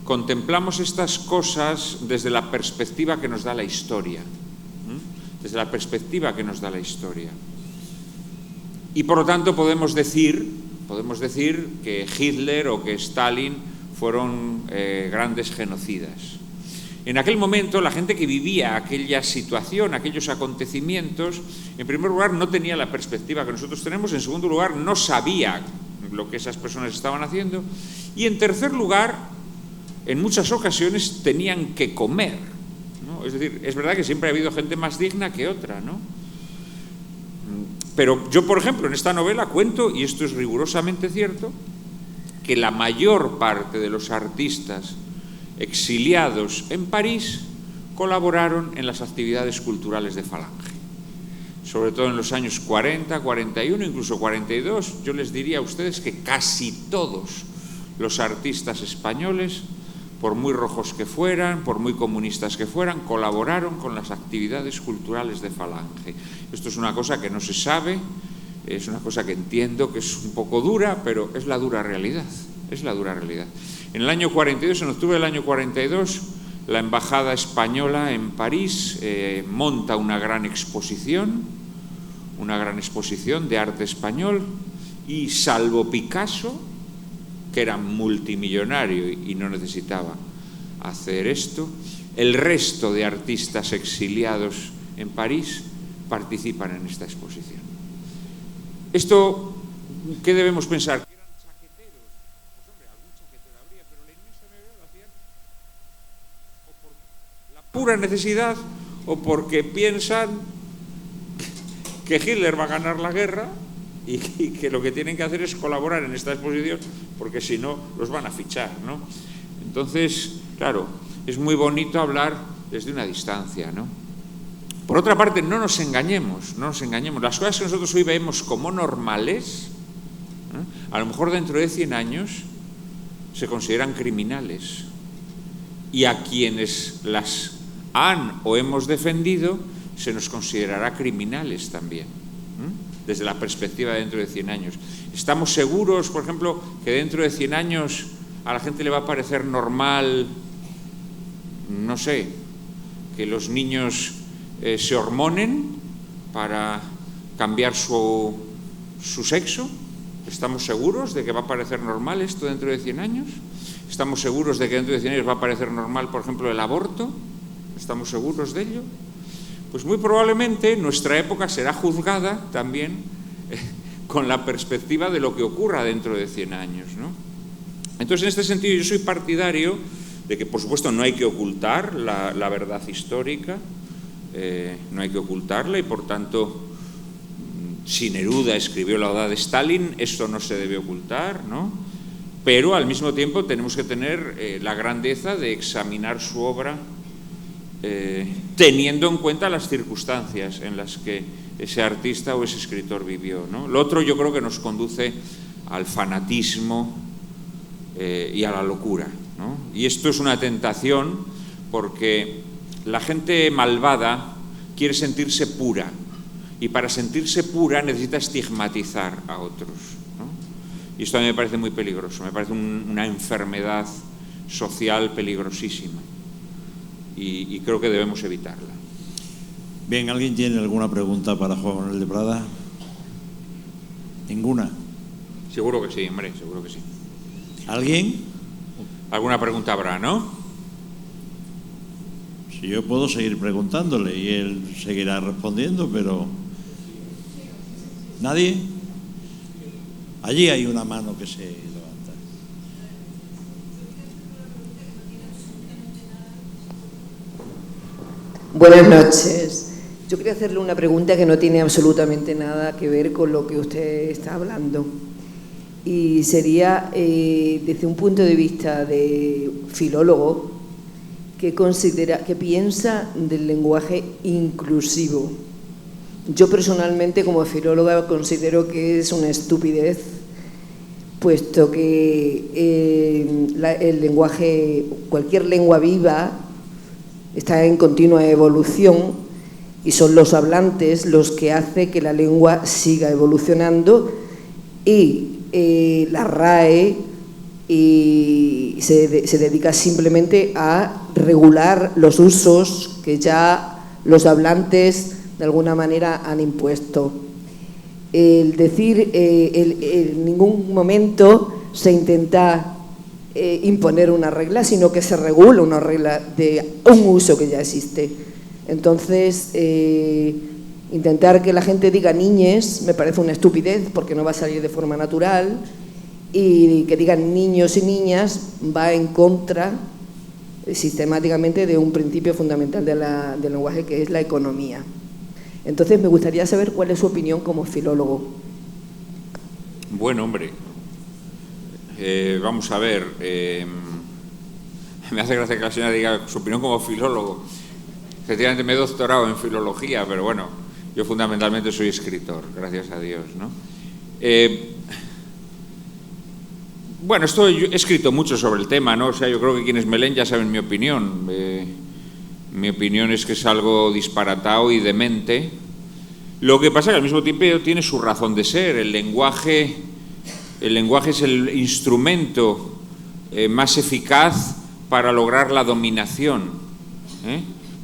contemplamos estas cosas desde la perspectiva que nos da la historia. Desde la perspectiva que nos da la historia. Y por lo tanto podemos decir que Hitler o que Stalin fueron grandes genocidas. En aquel momento la gente que vivía aquella situación, aquellos acontecimientos, en primer lugar no tenía la perspectiva que nosotros tenemos, en segundo lugar no sabía lo que esas personas estaban haciendo y en tercer lugar, en muchas ocasiones tenían que comer, ¿no? Es decir, es verdad que siempre ha habido gente más digna que otra, ¿no? Pero yo, por ejemplo, en esta novela cuento, y esto es rigurosamente cierto, que la mayor parte de los artistas exiliados en París colaboraron en las actividades culturales de Falange. Sobre todo en los años 40, 41, incluso 42, yo les diría a ustedes que casi todos los artistas españoles, por muy rojos que fueran, por muy comunistas que fueran, colaboraron con las actividades culturales de Falange. Esto es una cosa que no se sabe, es una cosa que entiendo que es un poco dura, pero es la dura realidad, es la dura realidad. En el año 42, en octubre del año 42, la Embajada Española en París monta una gran exposición de arte español y salvo Picasso, que era multimillonario y no necesitaba hacer esto, el resto de artistas exiliados en París participan en esta exposición. Esto, ¿qué debemos pensar? ¿Que eran chaqueteros? Pues hombre, algún chaquetero habría, pero la inmensa mayoría lo hacían o por la pura necesidad o porque piensan que Hitler va a ganar la guerra y que lo que tienen que hacer es colaborar en esta exposición porque si no los van a fichar, ¿no? Entonces, claro, es muy bonito hablar desde una distancia, ¿no? Por otra parte, no nos engañemos. Las cosas que nosotros hoy vemos como normales, a lo mejor dentro de 100 años se consideran criminales. Y a quienes las han o hemos defendido se nos considerará criminales también, desde la perspectiva de dentro de 100 años. ¿Estamos seguros, por ejemplo, que dentro de 100 años a la gente le va a parecer normal, no sé, que los niños se hormonen para cambiar su sexo? ¿Estamos seguros de que va a parecer normal esto dentro de 100 años? ¿Estamos seguros de que dentro de 100 años va a parecer normal, por ejemplo, el aborto? ¿Estamos seguros de ello? Pues muy probablemente nuestra época será juzgada también con la perspectiva de lo que ocurra dentro de 100 años, ¿no? Entonces, en este sentido, yo soy partidario de que, por supuesto, no hay que ocultar la verdad histórica, no hay que ocultarla y, por tanto, si Neruda escribió la Oda de Stalin, esto no se debe ocultar, ¿no? Pero, al mismo tiempo, tenemos que tener la grandeza de examinar su obra teniendo en cuenta las circunstancias en las que ese artista o ese escritor vivió, ¿no? Lo otro yo creo que nos conduce al fanatismo y a la locura, ¿no? Y esto es una tentación porque la gente malvada quiere sentirse pura y para sentirse pura necesita estigmatizar a otros, ¿no? Y esto a mí me parece muy peligroso, me parece una enfermedad social peligrosísima. Y creo que debemos evitarla. Bien, ¿alguien tiene alguna pregunta para Juan Manuel de Prada? ¿Ninguna? Seguro que sí, hombre, seguro que sí. ¿Alguien? ¿Alguna pregunta habrá, no? Si yo puedo seguir preguntándole y él seguirá respondiendo, pero... ¿Nadie? Allí hay una mano que se levanta. Buenas noches. Yo quería hacerle una pregunta que no tiene absolutamente nada que ver con lo que usted está hablando. Y sería, desde un punto de vista de filólogo, ¿qué piensa del lenguaje inclusivo? Yo personalmente, como filóloga, considero que es una estupidez, puesto que el lenguaje, cualquier lengua viva, está en continua evolución y son los hablantes los que hacen que la lengua siga evolucionando y la RAE y se dedica simplemente a regular los usos que ya los hablantes de alguna manera han impuesto. El decir, en ningún momento se intenta imponer una regla, sino que se regula una regla de un uso que ya existe. Entonces, intentar que la gente diga niñes me parece una estupidez, porque no va a salir de forma natural, y que digan niños y niñas va en contra sistemáticamente de un principio fundamental del lenguaje, que es la economía. Entonces me gustaría saber cuál es su opinión como filólogo. Bueno, hombre, vamos a ver, me hace gracia que la señora diga su opinión como filólogo. Efectivamente me he doctorado en filología, pero bueno, yo fundamentalmente soy escritor, gracias a Dios, ¿no? Bueno, yo he escrito mucho sobre el tema, ¿no? O sea, yo creo que quienes me leen ya saben mi opinión. Mi opinión es que es algo disparatado y demente. Lo que pasa es que al mismo tiempo tiene su razón de ser. El lenguaje es el instrumento más eficaz para lograr la dominación.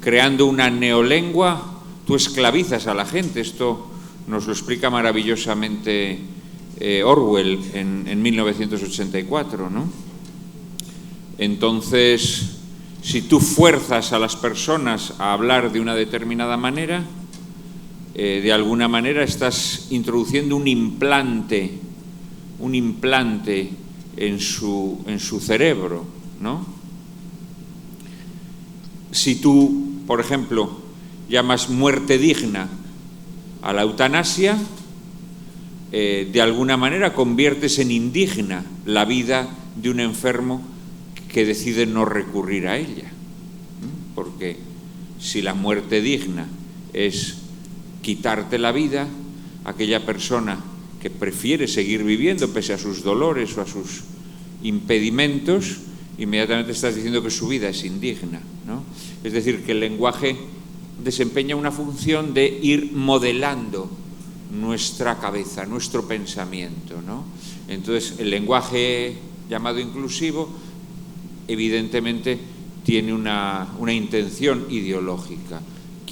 Creando una neolengua, tú esclavizas a la gente. Esto nos lo explica maravillosamente Orwell en 1984, ¿no? Entonces, si tú fuerzas a las personas a hablar de una determinada manera, de alguna manera estás introduciendo un implante en su cerebro, ¿no? Si tú, por ejemplo, llamas muerte digna a la eutanasia, de alguna manera conviertes en indigna la vida de un enfermo que decide no recurrir a ella. Porque si la muerte digna es quitarte la vida, aquella persona que prefiere seguir viviendo pese a sus dolores o a sus impedimentos, inmediatamente estás diciendo que su vida es indigna, ¿no? Es decir, que el lenguaje desempeña una función de ir modelando nuestra cabeza, nuestro pensamiento, ¿no? Entonces, el lenguaje llamado inclusivo, evidentemente, tiene una intención ideológica.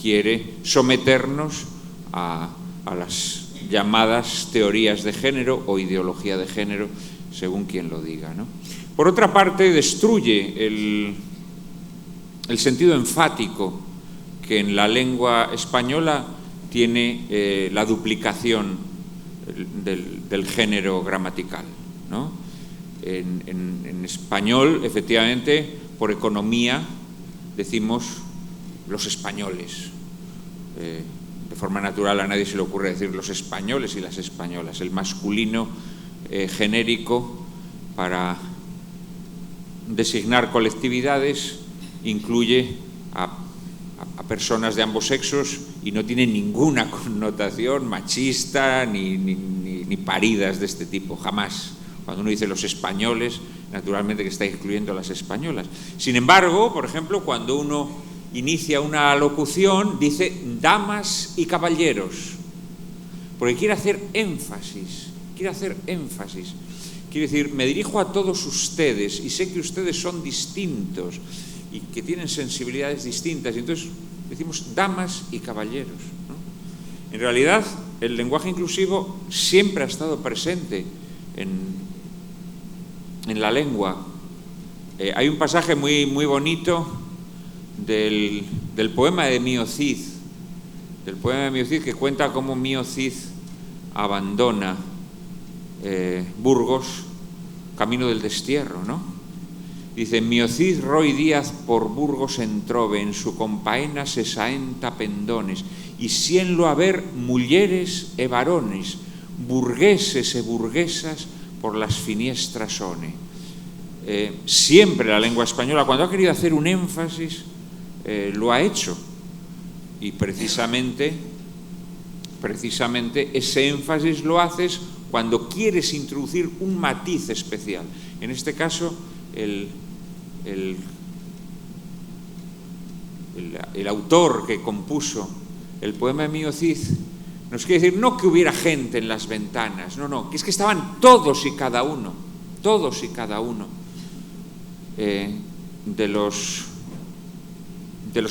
Quiere someternos a las llamadas teorías de género o ideología de género, según quien lo diga, ¿no? Por otra parte, destruye el sentido enfático que en la lengua española tiene la duplicación del género gramatical, ¿no? En español, efectivamente, por economía, decimos los españoles. De forma natural a nadie se le ocurre decir los españoles y las españolas. El masculino genérico para designar colectividades incluye a personas de ambos sexos y no tiene ninguna connotación machista ni paridas de este tipo, jamás. Cuando uno dice los españoles, naturalmente que está incluyendo a las españolas. Sin embargo, por ejemplo, cuando uno inicia una locución, dice damas y caballeros, porque quiere hacer énfasis. Quiere decir, me dirijo a todos ustedes y sé que ustedes son distintos y que tienen sensibilidades distintas, y entonces decimos damas y caballeros, ¿no? En realidad, el lenguaje inclusivo siempre ha estado presente en la lengua. Hay un pasaje muy, muy bonito del poema de Mío Cid, que cuenta cómo Mío Cid abandona Burgos, camino del destierro, ¿no? Dice, Mío Cid Roy Díaz por Burgos entrove, en su compaena se saenta pendones, y sienlo a ver mulleres e varones, burgueses e burguesas por las finiestras sone. Siempre la lengua española, cuando ha querido hacer un énfasis, lo ha hecho, y precisamente ese énfasis lo haces cuando quieres introducir un matiz especial. En este caso, el autor que compuso el poema de Mío Cid nos quiere decir no que hubiera gente en las ventanas, no, que es que estaban todos y cada uno todos y cada uno de los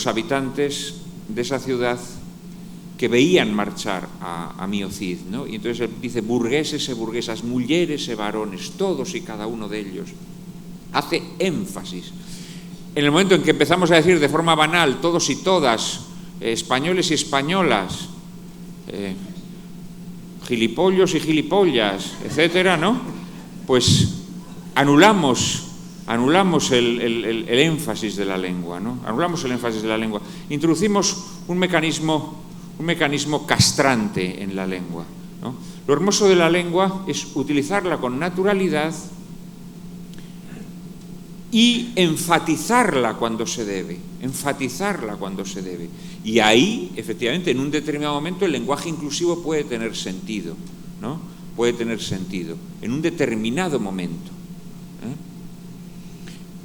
habitantes de esa ciudad que veían marchar a Mío Cid, ¿no? Y entonces dice burgueses e burguesas, mulleres e varones, todos y cada uno de ellos. Hace énfasis. En el momento en que empezamos a decir de forma banal todos y todas, españoles y españolas, gilipollos y gilipollas, etcétera, ¿no? Pues anulamos el énfasis de la lengua, ¿no? Anulamos el énfasis de la lengua. Introducimos un mecanismo castrante en la lengua, ¿no? Lo hermoso de la lengua es utilizarla con naturalidad y enfatizarla cuando se debe, Y ahí, efectivamente, en un determinado momento el lenguaje inclusivo puede tener sentido, ¿no? Puede tener sentido, en un determinado momento.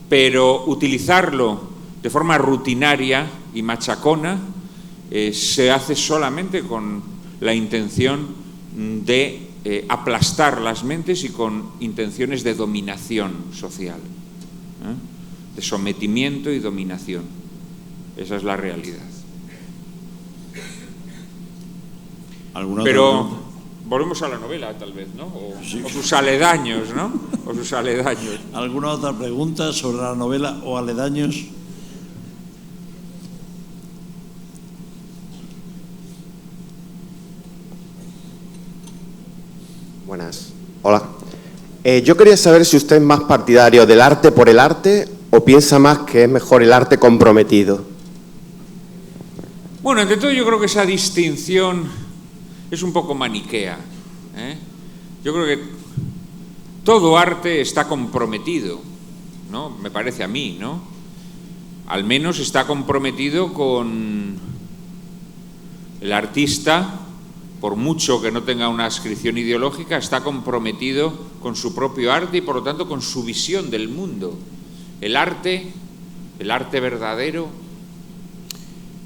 Pero utilizarlo de forma rutinaria y machacona se hace solamente con la intención de aplastar las mentes y con intenciones de dominación social, de sometimiento y dominación. Esa es la realidad. Pero volvemos a la novela, tal vez, ¿no? O sus aledaños, ¿no? O sus aledaños. ¿Alguna otra pregunta sobre la novela o aledaños? Buenas. Hola. Yo quería saber si usted es más partidario del arte por el arte o piensa más que es mejor el arte comprometido. Bueno, entre todo yo creo que esa distinción es un poco maniquea, Yo creo que todo arte está comprometido, ¿no? Me parece a mí, ¿no? Al menos está comprometido con el artista, por mucho que no tenga una adscripción ideológica, está comprometido con su propio arte y por lo tanto con su visión del mundo. El arte verdadero,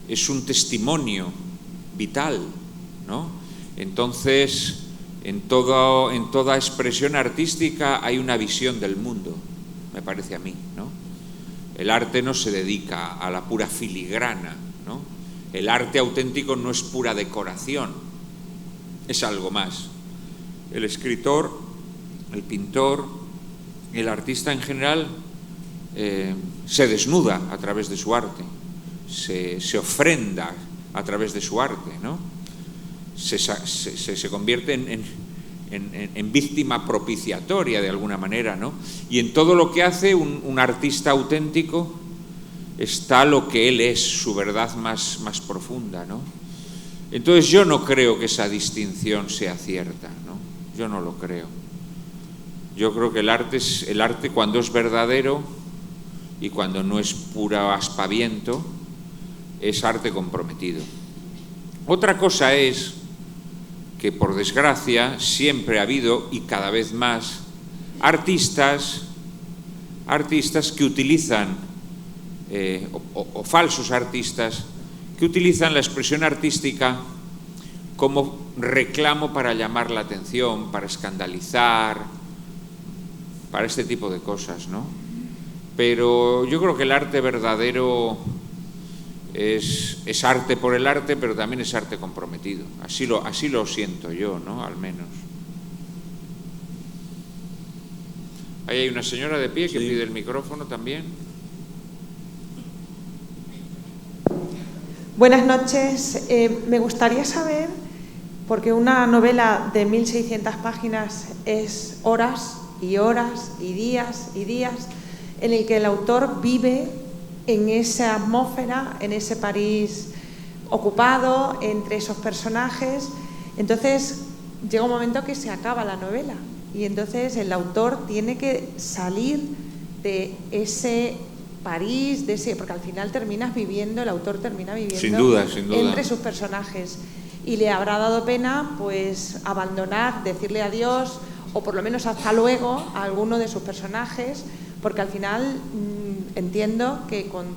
es un testimonio vital, ¿no? Entonces, en toda expresión artística hay una visión del mundo, me parece a mí, ¿no? El arte no se dedica a la pura filigrana, ¿no? El arte auténtico no es pura decoración, es algo más. El escritor, el pintor, el artista en general se desnuda a través de su arte, se ofrenda a través de su arte, ¿no? Se convierte en víctima propiciatoria de alguna manera, ¿no? Y en todo lo que hace un artista auténtico está lo que él es, su verdad más profunda, ¿no? Entonces yo no creo que esa distinción sea cierta, ¿no? Yo no lo creo. Yo creo que el arte cuando es verdadero y cuando no es puro aspaviento, es arte comprometido. Otra cosa es que, por desgracia, siempre ha habido, y cada vez más, artistas que utilizan, o falsos artistas, que utilizan la expresión artística como reclamo para llamar la atención, para escandalizar, para este tipo de cosas, ¿no? Pero yo creo que el arte verdadero es arte por el arte, pero también es arte comprometido. Así lo siento yo, ¿no? Al menos. Ahí hay una señora de pie que pide el micrófono también. Buenas noches. Me gustaría saber, porque una novela de 1600 páginas es horas y horas y días en el que el autor vive en esa atmósfera, en ese París ocupado, entre esos personajes. Entonces llega un momento que se acaba la novela y entonces el autor tiene que salir de ese París, porque al final el autor termina viviendo sin duda. Entre sus personajes. Y le habrá dado pena pues abandonar, decirle adiós o por lo menos hasta luego a alguno de sus personajes, porque al final entiendo que con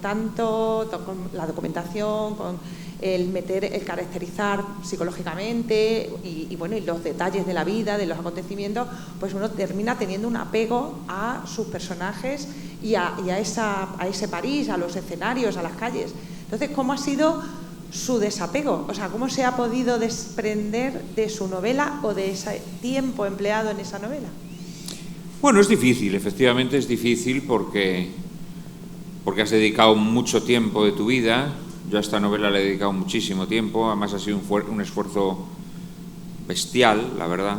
la documentación, con el caracterizar psicológicamente y bueno, y los detalles de la vida, de los acontecimientos, pues uno termina teniendo un apego a sus personajes y a ese París, a los escenarios, a las calles. Entonces, ¿cómo ha sido su desapego? O sea, ¿cómo se ha podido desprender de su novela o de ese tiempo empleado en esa novela? Bueno, es difícil, efectivamente es difícil porque has dedicado mucho tiempo de tu vida. Yo a esta novela le he dedicado muchísimo tiempo, además ha sido un esfuerzo bestial, la verdad.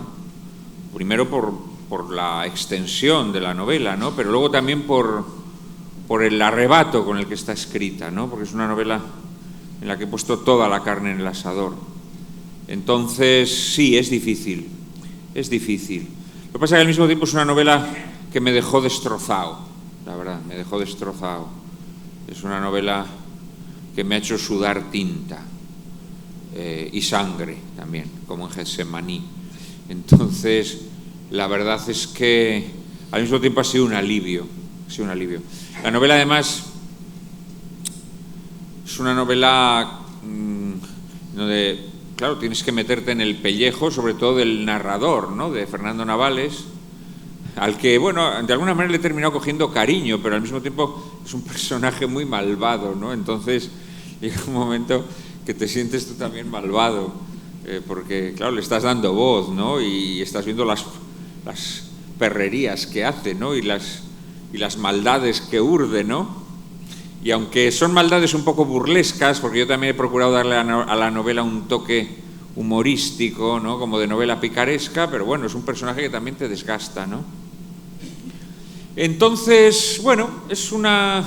Primero por la extensión de la novela, ¿no? Pero luego también por el arrebato con el que está escrita, ¿no? Porque es una novela en la que he puesto toda la carne en el asador. Entonces, sí, es difícil, es difícil. Lo que pasa es que al mismo tiempo es una novela que me dejó destrozado, la verdad, me dejó destrozado. Es una novela que me ha hecho sudar tinta y sangre también, como en Getsemaní. Entonces, la verdad es que al mismo tiempo ha sido un alivio, ha sido un alivio. La novela, además, es una novela donde, claro, tienes que meterte en el pellejo, sobre todo del narrador, ¿no?, de Fernando Navales, al que, bueno, de alguna manera le he terminado cogiendo cariño, pero al mismo tiempo es un personaje muy malvado, ¿no? Entonces llega un momento que te sientes tú también malvado, porque, claro, le estás dando voz, ¿no? Y estás viendo las perrerías que hace, ¿no? Y las maldades que urde, ¿no? Y aunque son maldades un poco burlescas, porque yo también he procurado darle a la novela un toque humorístico, ¿no?, como de novela picaresca, pero bueno, es un personaje que también te desgasta, ¿no? Entonces, bueno, es una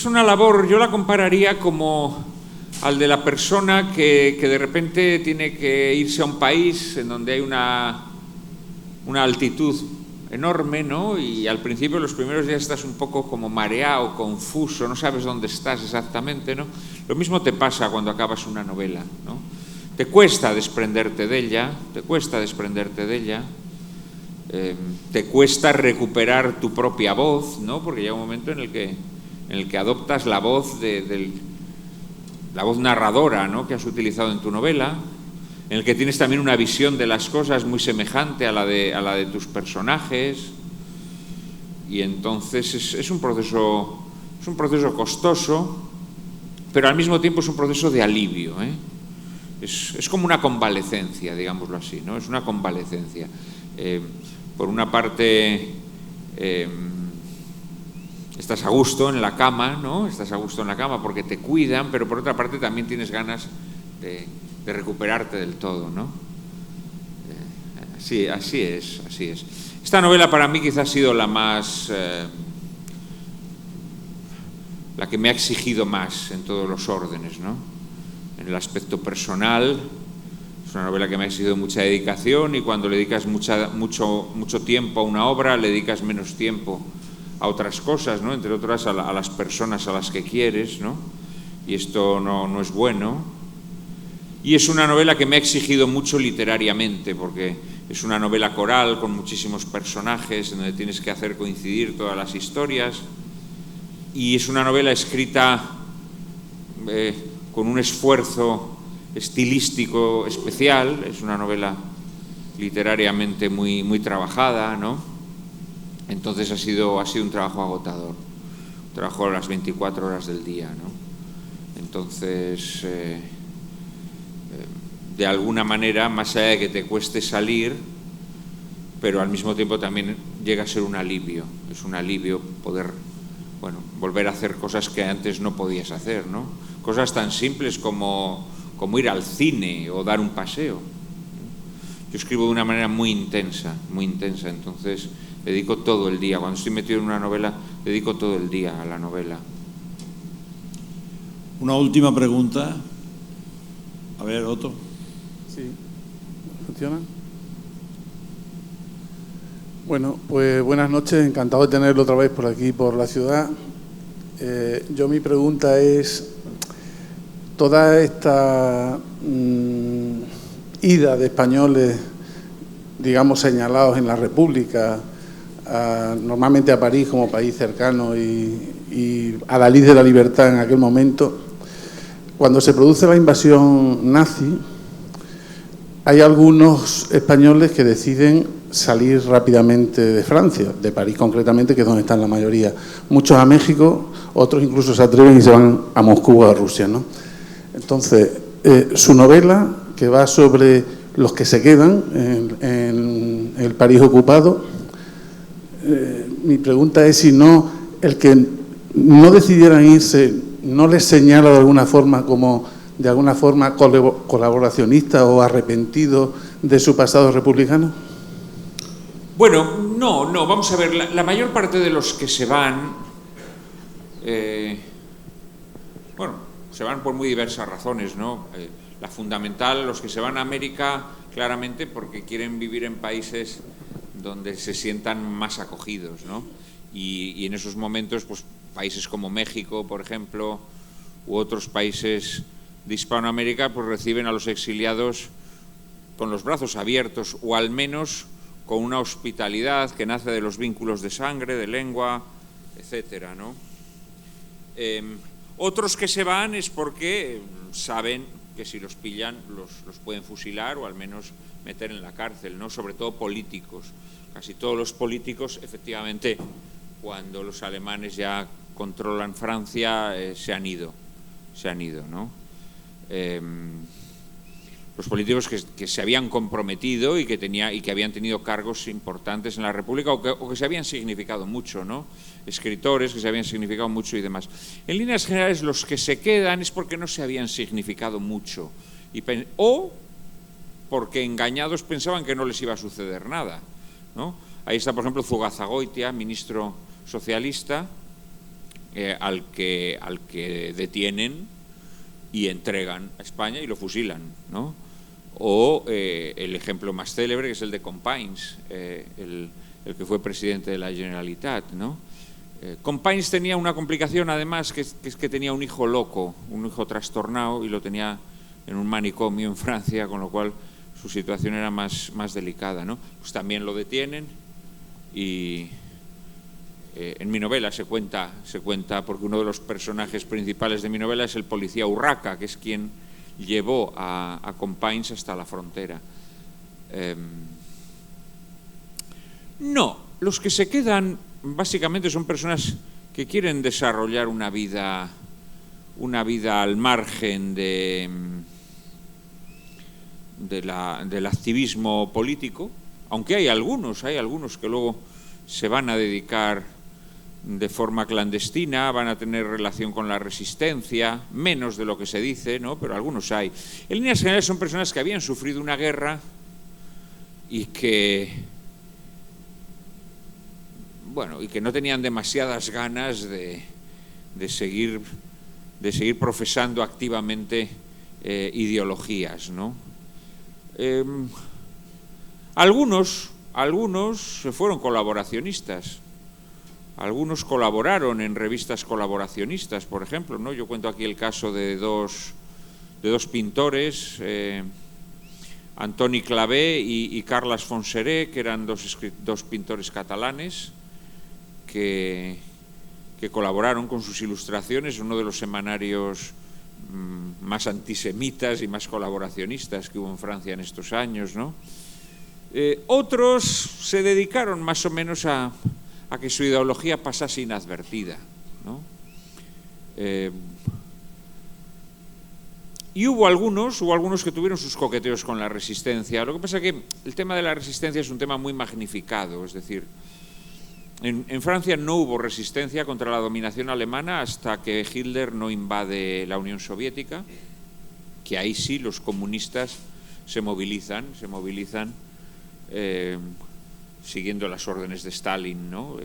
labor, yo la compararía como al de la persona que de repente tiene que irse a un país en donde hay una altitud enorme, ¿no? Y al principio, los primeros días, estás un poco como mareado, confuso, no sabes dónde estás exactamente, ¿no? Lo mismo te pasa cuando acabas una novela, ¿no? Te cuesta desprenderte de ella, te cuesta recuperar tu propia voz, ¿no? Porque llega un momento en el que adoptas la voz la voz narradora, ¿no?, que has utilizado en tu novela, en el que tienes también una visión de las cosas muy semejante a la de tus personajes, y entonces es un proceso costoso, pero al mismo tiempo es un proceso de alivio, ¿eh? Es como una convalecencia, digámoslo así, ¿no? Es una convalecencia. Por una parte, estás a gusto en la cama, ¿no? Estás a gusto en la cama porque te cuidan, pero por otra parte también tienes ganas de recuperarte del todo, ¿no? Así es. Esta novela para mí quizás ha sido la más... la que me ha exigido más en todos los órdenes, ¿no? En el aspecto personal, es una novela que me ha exigido mucha dedicación, y cuando le dedicas mucho tiempo a una obra, le dedicas menos tiempo a otras cosas, ¿no? Entre otras a las personas a las que quieres, ¿no? Y esto no es bueno. Y es una novela que me ha exigido mucho literariamente, porque es una novela coral con muchísimos personajes, en donde tienes que hacer coincidir todas las historias, y es una novela escrita con un esfuerzo estilístico especial. Es una novela literariamente muy trabajada, ¿no? Entonces ha sido un trabajo agotador, un trabajo a las 24 horas del día, ¿no? Entonces, de alguna manera, más allá de que te cueste salir, pero al mismo tiempo también llega a ser un alivio. Es un alivio poder, bueno, volver a hacer cosas que antes no podías hacer, ¿no? Cosas tan simples como ir al cine o dar un paseo. Yo escribo de una manera muy intensa, entonces dedico todo el día. Cuando estoy metido en una novela, dedico todo el día a la novela. Una última pregunta. A ver, Otto. Sí. ¿Funciona? Bueno, pues buenas noches. Encantado de tenerlo otra vez por aquí, por la ciudad. Yo mi pregunta es... Toda esta ida de españoles, digamos, señalados en la República, normalmente a París como país cercano y a la lid de la libertad en aquel momento, cuando se produce la invasión nazi, hay algunos españoles que deciden salir rápidamente de Francia, de París concretamente, que es donde están la mayoría. Muchos a México, otros incluso se atreven y se van a Moscú o a Rusia, ¿no? Entonces, su novela, que va sobre los que se quedan en el París ocupado, mi pregunta es si no, el que no decidieran irse, ¿no les señala de alguna forma como de alguna forma colaboracionista o arrepentido de su pasado republicano? Bueno, no, vamos a ver, la mayor parte de los que se van, se van por muy diversas razones, ¿no? La fundamental, los que se van a América, claramente porque quieren vivir en países donde se sientan más acogidos, ¿no? Y en esos momentos, pues países como México, por ejemplo, u otros países de Hispanoamérica, pues reciben a los exiliados con los brazos abiertos, o al menos con una hospitalidad que nace de los vínculos de sangre, de lengua, etcétera, ¿no? Otros que se van es porque saben que si los pillan los pueden fusilar o al menos meter en la cárcel, ¿no? Sobre todo políticos. Casi todos los políticos, efectivamente, cuando los alemanes ya controlan Francia, se han ido, ¿no? Los políticos que se habían comprometido y que habían tenido cargos importantes en la República o que se habían significado mucho, ¿no? Escritores que se habían significado mucho y demás. En líneas generales, los que se quedan es porque no se habían significado mucho o porque engañados pensaban que no les iba a suceder nada, ¿no? Ahí está, por ejemplo, Zugazagoitia, ministro socialista, al que detienen y entregan a España y lo fusilan, ¿no? O el ejemplo más célebre, que es el de Companys, el que fue presidente de la Generalitat, ¿no? Companys tenía una complicación, además, que es que tenía un hijo loco, un hijo trastornado, y lo tenía en un manicomio en Francia, con lo cual su situación era más delicada, ¿no? Pues también lo detienen y en mi novela se cuenta, porque uno de los personajes principales de mi novela es el policía Urraca, que es quien llevó a Companys hasta la frontera. No, los que se quedan básicamente son personas que quieren desarrollar una vida al margen del activismo político, aunque hay algunos que luego se van a dedicar de forma clandestina, van a tener relación con la resistencia, menos de lo que se dice, ¿no? Pero algunos hay. En líneas generales son personas que habían sufrido una guerra y que no tenían demasiadas ganas de seguir profesando activamente ideologías, ¿no? Algunos se fueron colaboracionistas. Algunos colaboraron en revistas colaboracionistas, por ejemplo, ¿no? Yo cuento aquí el caso de dos pintores, Antoni Clavé y Carles Fonseré, que eran dos pintores catalanes que colaboraron con sus ilustraciones en uno de los semanarios más antisemitas y más colaboracionistas que hubo en Francia en estos años, ¿no? Otros se dedicaron más o menos a que su ideología pasase inadvertida, ¿no? Y hubo algunos que tuvieron sus coqueteos con la resistencia. Lo que pasa es que el tema de la resistencia es un tema muy magnificado, es decir, en Francia no hubo resistencia contra la dominación alemana hasta que Hitler no invade la Unión Soviética, que ahí sí los comunistas se movilizan siguiendo las órdenes de Stalin, ¿no?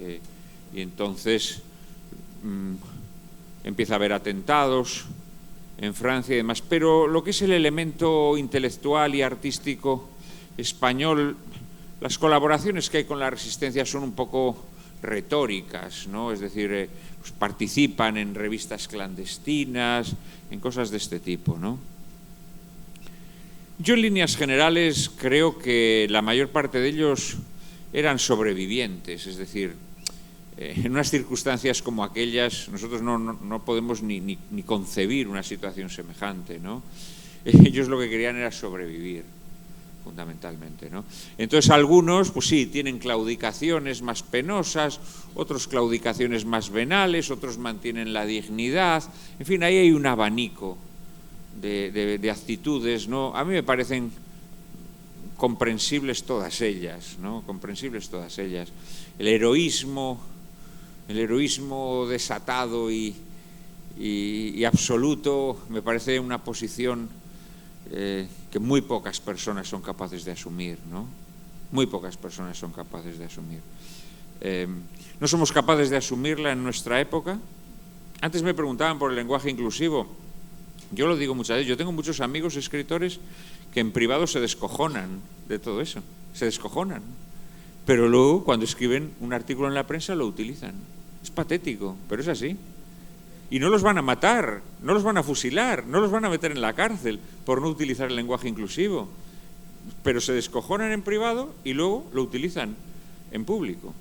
Y entonces empieza a haber atentados en Francia y demás. Pero lo que es el elemento intelectual y artístico español, las colaboraciones que hay con la resistencia son un poco retóricas, ¿no? Es decir, pues participan en revistas clandestinas, en cosas de este tipo, ¿no? Yo en líneas generales creo que la mayor parte de ellos eran sobrevivientes, es decir, En unas circunstancias como aquellas, nosotros no podemos ni concebir una situación semejante, ¿no? Ellos lo que querían era sobrevivir, fundamentalmente, ¿no? Entonces algunos, pues sí, tienen claudicaciones más penosas, otros claudicaciones más venales, otros mantienen la dignidad, en fin, ahí hay un abanico de actitudes, ¿no? A mí me parecen comprensibles todas ellas, ¿no? Comprensibles todas ellas. El heroísmo desatado y absoluto me parece una posición que muy pocas personas son capaces de asumir, ¿no? Muy pocas personas son capaces de asumir. No somos capaces de asumirla en nuestra época. Antes me preguntaban por el lenguaje inclusivo. Yo lo digo muchas veces, yo tengo muchos amigos escritores que en privado se descojonan de todo eso, se descojonan. Pero luego, cuando escriben un artículo en la prensa, lo utilizan. Es patético, pero es así. Y no los van a matar, no los van a fusilar, no los van a meter en la cárcel por no utilizar el lenguaje inclusivo. Pero se descojonan en privado y luego lo utilizan en público.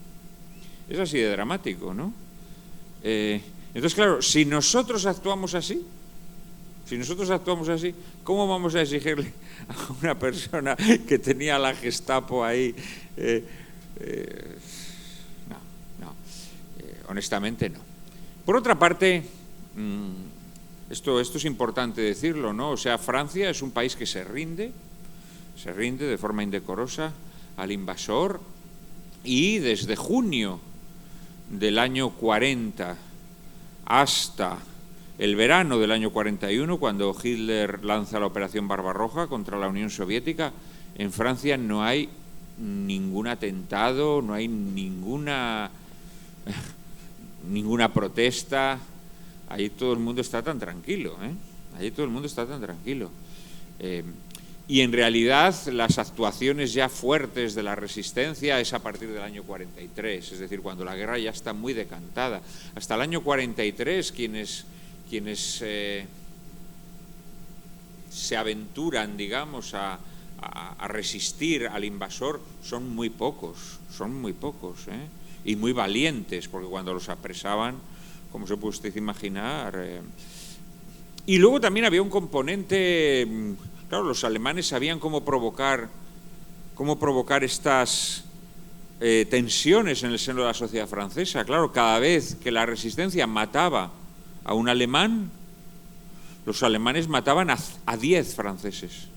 Es así de dramático, ¿no? Entonces, claro, si nosotros actuamos así, ¿cómo vamos a exigirle a una persona que tenía a la Gestapo ahí? Honestamente no. Por otra parte, esto es importante decirlo, ¿no? O sea, Francia es un país que se rinde de forma indecorosa al invasor, y desde junio del año 40 hasta el verano del año 41, cuando Hitler lanza la Operación Barbarroja contra la Unión Soviética, en Francia no hay ningún atentado, no hay ninguna protesta. Ahí todo el mundo está tan tranquilo, Allí todo el mundo está tan tranquilo. Y en realidad las actuaciones ya fuertes de la resistencia es a partir del año 43, es decir, cuando la guerra ya está muy decantada. Hasta el año 43 quienes se aventuran, digamos, a resistir al invasor son muy pocos, y muy valientes, porque cuando los apresaban, como se puede usted imaginar. Y luego también había un componente, claro, los alemanes sabían cómo provocar estas tensiones en el seno de la sociedad francesa. Claro, cada vez que la resistencia mataba a un alemán, los alemanes mataban a 10 franceses,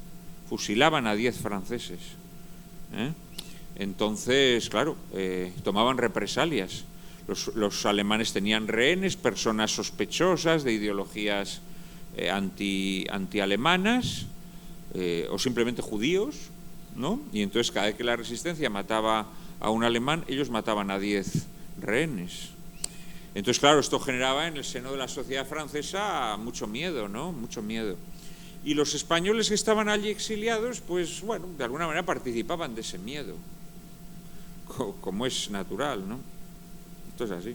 fusilaban a 10 franceses. Entonces, claro, tomaban represalias. Los alemanes tenían rehenes, personas sospechosas de ideologías anti-alemanas, o simplemente judíos, ¿no? Y entonces cada vez que la resistencia mataba a un alemán, ellos mataban a 10 rehenes. Entonces, claro, esto generaba en el seno de la sociedad francesa mucho miedo, ¿no? Mucho miedo. Y los españoles que estaban allí exiliados, pues, bueno, de alguna manera participaban de ese miedo, como es natural, ¿no? Esto es así.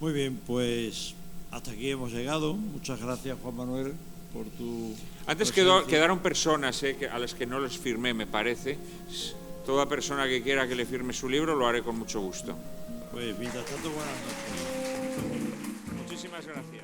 Muy bien, pues hasta aquí hemos llegado. Muchas gracias, Juan Manuel, por tu... Antes quedaron personas a las que no les firmé, me parece. Toda persona que quiera que le firme su libro lo haré con mucho gusto. Pues mientras tanto, buenas noches. Muchísimas gracias.